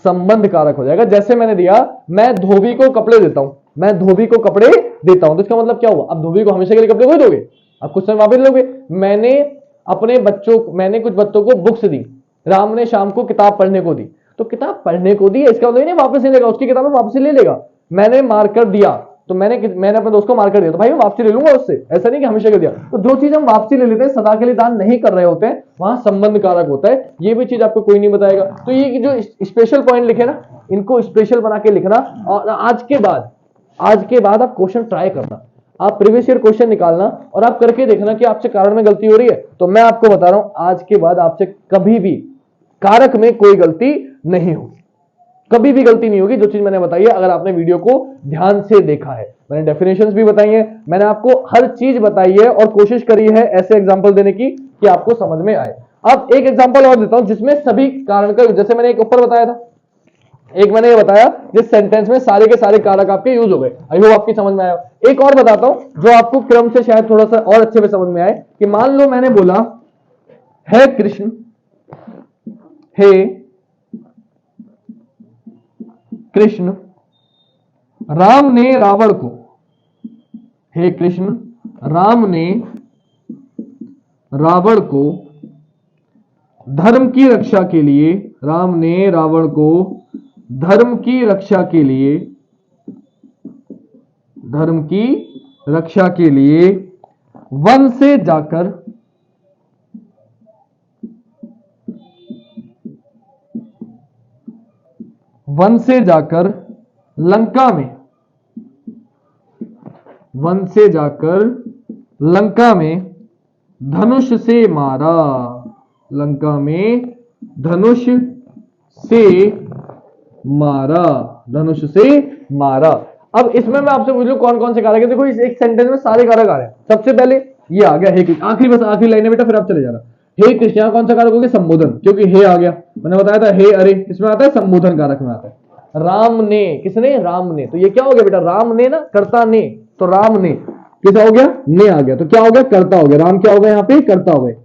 [SPEAKER 1] संबंध कारक हो जाएगा। जैसे मैंने दिया, मैं धोबी को कपड़े देता हूं, मैं धोबी को कपड़े देता हूं, तो इसका मतलब क्या हुआ, अब धोबी को हमेशा के लिए कपड़े वही दोगे, अब कुछ समय वापस लोगे। मैंने कुछ बच्चों को बुक्स दी, राम ने शाम को किताब पढ़ने को दी, तो किताब पढ़ने को दी, इसका मतलब नहीं वापस नहीं लेगा, उसकी किताब वापस ले लेगा। मैंने मार्कर दिया, तो मैंने अपने दोस्त को मार्कर दिया, तो भाई मैं वापसी ले लूंगा उससे, ऐसा नहीं कि हमेशा कर दिया। तो जो चीज हम वापसी ले लेते हैं, सदा के लिए दान नहीं कर रहे होते हैं, वहां संबंध कारक होता है। ये भी चीज आपको कोई नहीं बताएगा। तो ये जो स्पेशल पॉइंट लिखे ना, इनको स्पेशल बना के लिखना, और आज के बाद आप क्वेश्चन ट्राई करना, आप प्रीवियस ईयर क्वेश्चन निकालना और आप करके देखना कि आपसे कारण में गलती हो रही है। तो मैं आपको बता रहा हूं, आज के बाद आपसे कभी भी कारक में कोई गलती नहीं होगी, कभी भी गलती नहीं होगी। जो चीज मैंने बताई है, अगर आपने वीडियो को ध्यान से देखा है, मैंने डेफिनेशंस भी बताई है, मैंने आपको हर चीज बताई है और कोशिश करी है ऐसे एग्जांपल देने की कि आपको समझ में आए। अब एक एग्जांपल और देता हूं जिसमें सभी कारण का, जैसे मैंने एक ऊपर बताया था, एक मैंने ये बताया जिस सेंटेंस में सारे के सारे कारक आपके यूज हो गए। आई होप आपकी समझ में आया। एक और बताता हूं जो आपको क्रम से शायद थोड़ा सा और अच्छे से समझ में आए कि मान लो मैंने बोला है कृष्ण, हे कृष्ण राम ने रावण को, हे कृष्ण राम ने रावण को धर्म की रक्षा के लिए, राम ने रावण को धर्म की रक्षा के लिए, धर्म की रक्षा के लिए वन से जाकर, वन से जाकर लंका में, वन से जाकर लंका में धनुष से मारा, लंका में धनुष से मारा, धनुष से मारा। अब इसमें मैं आपसे पूछ लूं कौन कौन से कारक है। देखो इस एक सेंटेंस में सारे कारक आ रहे हैं। सबसे पहले ये आ गया हे कृष्ण, आखिरी बस आखिरी लाइन है बेटा, फिर आप चले जाना। हे कृष्ण यहां कौन सा कारक हो गया? संबोधन, क्योंकि हे आ गया। मैंने बताया था हे अरे किसमें आता है? संबोधन कारक में आता है। राम ने, किसने? राम ने। तो ये क्या हो गया बेटा? राम ने ना, कर्ता ने। तो राम ने किसा हो गया? ने आ गया। तो क्या हो गया? कर्ता हो गया। राम क्या हो गया? यहाँ पे कर्ता हो गए।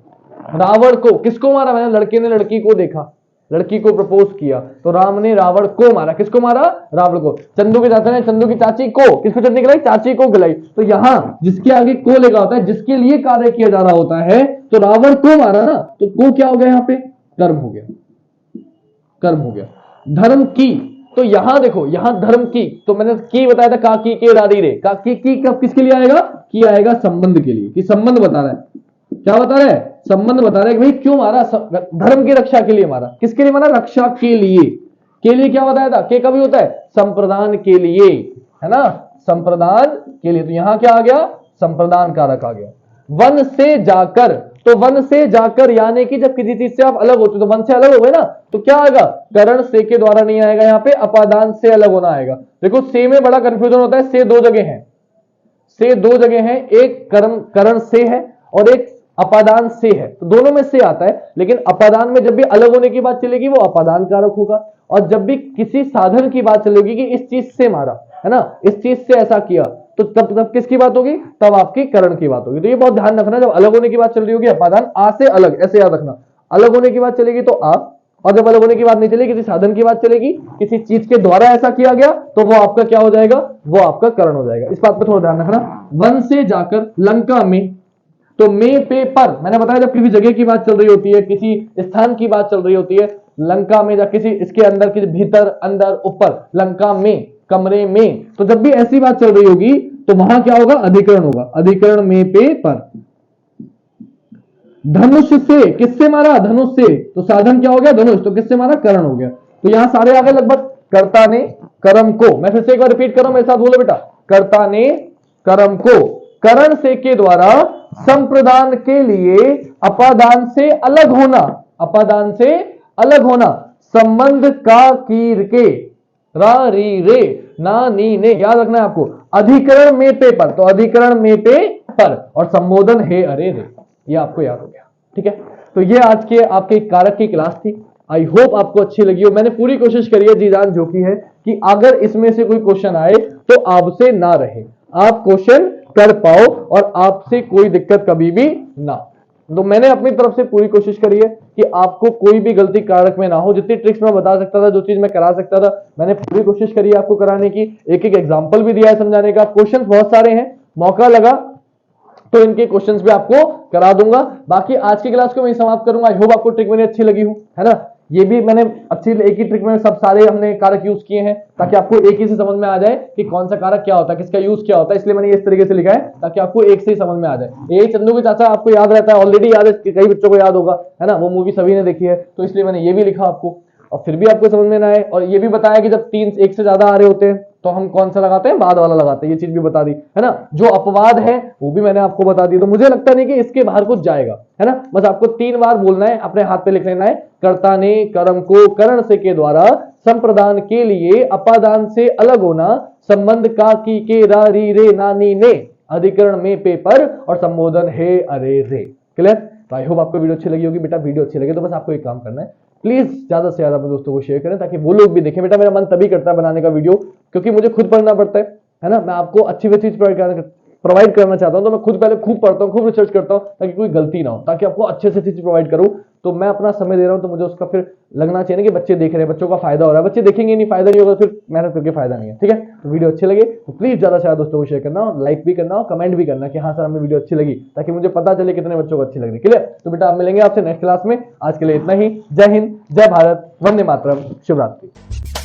[SPEAKER 1] रावण को किसको मारा? मैंने लड़के ने लड़की को देखा, लड़की को प्रपोज किया, तो राम ने रावण को मारा। किसको मारा? रावण को। चंदू के चाचा ने चंदू की चाची को, किसको चटनी खिलाई? चाची को खिलाई। तो यहां जिसके आगे को लगा होता है, जिसके लिए कार्य किया जा रहा होता है, तो रावण को मारा ना, तो को क्या हो गया? यहाँ पे कर्म हो गया, कर्म हो गया। धर्म की, तो यहां देखो, यहां धर्म की, तो मैंने की बताया था, का की के रारी रे, का की कब किसके लिए आएगा? की आएगा संबंध के लिए, कि संबंध बता रहा है। क्या बता रहा है? संबंध बता रहा है कि भाई क्यों मारा? धर्म की रक्षा के लिए मारा। किसके लिए मारा? रक्षा के लिए। के लिए क्या बताया था? के कभी होता है? संप्रदान के लिए, है ना, संप्रदान के लिए। तो यहां क्या आ गया? संप्रदान कारक आ गया। वन से जाकर, तो वन से जाकर यानी कि जब किसी चीज से आप अलग होते हो, तो वन से अलग हो गए ना, तो क्या आएगा? करण से के द्वारा नहीं आएगा, यहाँ पे अपादान से अलग होना आएगा। देखो से में बड़ा कंफ्यूजन होता है। से दो जगह है, से दो जगह है, एक कर्म करण से है और एक अपादान से है। तो दोनों में से आता है, लेकिन अपादान में जब भी अलग होने की बात चलेगी वो अपादान कारक होगा, और जब भी किसी साधन की बात चलेगी कि इस चीज से मारा, है ना, इस चीज से ऐसा किया, तो तब किसकी बात होगी? तब आपकी करण की बात होगी। तो ये बहुत ध्यान रखना, जब अलग होने की बात चल रही होगी अपादान आ से अलग, ऐसे याद रखना। अलग होने की बात चलेगी तो आ, और जब अलग होने की बात नहीं चलेगी, किसी साधन की बात चलेगी, किसी चीज के द्वारा ऐसा किया गया, तो वो आपका क्या हो जाएगा? वो आपका करण हो जाएगा। इस बात पर थोड़ा ध्यान रखना। वन से जाकर लंका में, तो में पे पर, मैंने बताया जब किसी जगह की बात चल रही होती है, किसी स्थान की बात चल रही होती है, लंका में, या किसी इसके अंदर, किसी भीतर, अंदर, ऊपर, लंका में, कमरे में, तो जब भी ऐसी बात चल रही होगी तो वहां क्या होगा? अधिकरण होगा। अधिकरण में पे पर। धनुष से, किससे मारा? धनुष से। तो साधन क्या हो गया? धनुष। तो किससे मारा? करण हो गया। तो यहां सारे आ गए लगभग। कर्ता ने कर्म को, मैं फिर से एक बार रिपीट कर रहा हूं, मेरे साथ बोलो बेटा। कर्ता ने कर्म को करण से के द्वारा संप्रदान के लिए अपादान से अलग होना, अपादान से अलग होना, संबंध का कीर के, रा री रे ना नी ने, याद रखना है आपको। अधिकरण में पे पर, तो अधिकरण में पे पर, और संबोधन हे अरे रे, ये आपको याद हो गया। ठीक है, तो ये आज के आपके कारक की क्लास थी। आई होप आपको अच्छी लगी हो। मैंने पूरी कोशिश करी है, जी जान जो की है, कि अगर इसमें से कोई क्वेश्चन आए तो आपसे ना रहे, आप क्वेश्चन कर पाओ और आपसे कोई दिक्कत कभी भी ना। तो मैंने अपनी तरफ से पूरी कोशिश करी है कि आपको कोई भी गलती कारक में ना हो। जितनी ट्रिक्स मैं बता सकता था, जो चीज मैं करा सकता था, मैंने पूरी कोशिश करी है आपको कराने की। एक एक एग्जांपल भी दिया है समझाने का। क्वेश्चंस बहुत सारे हैं, मौका लगा तो इनके क्वेश्चंस भी आपको करा दूंगा। बाकी आज की क्लास को मैं समाप्त करूंगा। आई होप आपको ट्रिक मेरी अच्छी लगी हो, है ना। ये भी मैंने अच्छी, एक ही ट्रिक में सब सारे हमने कारक यूज किए हैं, ताकि आपको एक ही से समझ में आ जाए कि कौन सा कारक क्या होता है, किसका यूज क्या होता है। इसलिए मैंने इस तरीके से लिखा है ताकि आपको एक से ही समझ में आ जाए। ये चंदू के चाचा आपको याद रहता है, ऑलरेडी याद है, कई बच्चों को याद होगा, है ना, वो मूवी सभी ने देखी है, तो इसलिए मैंने ये भी लिखा आपको, और फिर भी आपको समझ में ना आए। और ये भी बताया कि जब तीन एक से ज्यादा आ रहे होते हैं तो हम कौन सा लगाते हैं? बाद वाला लगाते हैं। ये चीज भी बता दी, है ना। जो अपवाद है वो भी मैंने आपको बता दी। तो मुझे लगता नहीं कि इसके बाहर कुछ जाएगा, है ना। बस आपको 3 बार बोलना है, अपने हाथ पे लिख लेना है। कर्ता ने कर्म को करण से के द्वारा संप्रदान के लिए अपादान से अलग होना, संबंध का की के रा री रे ना नी ने, अधिकरण में पे पर, और संबोधन हे अरे रे। क्लियर? तो आई होप आपको वीडियो अच्छी लगी होगी। बेटा वीडियो अच्छी लगे तो बस आपको एक काम करना है, प्लीज ज्यादा से ज्यादा अपने दोस्तों को शेयर करें ताकि वो लोग भी देखें। बेटा मेरा मन तभी करता है बनाने का वीडियो क्योंकि मुझे खुद पढ़ना पड़ता है ना। मैं आपको अच्छी चीज प्रोवाइड करना चाहता हूं, तो मैं खुद पहले खूब पढ़ता हूं, खूब रिसर्च करता हूं ताकि कोई गलती ना हो, ताकि आपको अच्छे से चीज प्रोवाइड करूं। तो मैं अपना समय दे रहा हूं तो मुझे उसका फिर लगना चाहिए ना कि बच्चे देख रहे हैं, बच्चों का फायदा हो रहा है। बच्चे देखेंगे नहीं, फायदा नहीं होगा, फिर मेहनत करके फायदा नहीं है। ठीक है, तो वीडियो अच्छी लगे तो प्लीज ज्यादा से ज्यादा दोस्तों को शेयर करना, लाइक भी करना और कमेंट भी करना कि हाँ सर हमें वीडियो अच्छी लगी, ताकि मुझे पता चले कितने बच्चों को अच्छी लग रही। क्लियर? तो बेटा आप मिलेंगे आपसे नेक्स्ट क्लास में। आज के लिए इतना ही। जय हिंद, जय भारत, वंदे मातरम, शुभ रात्रि।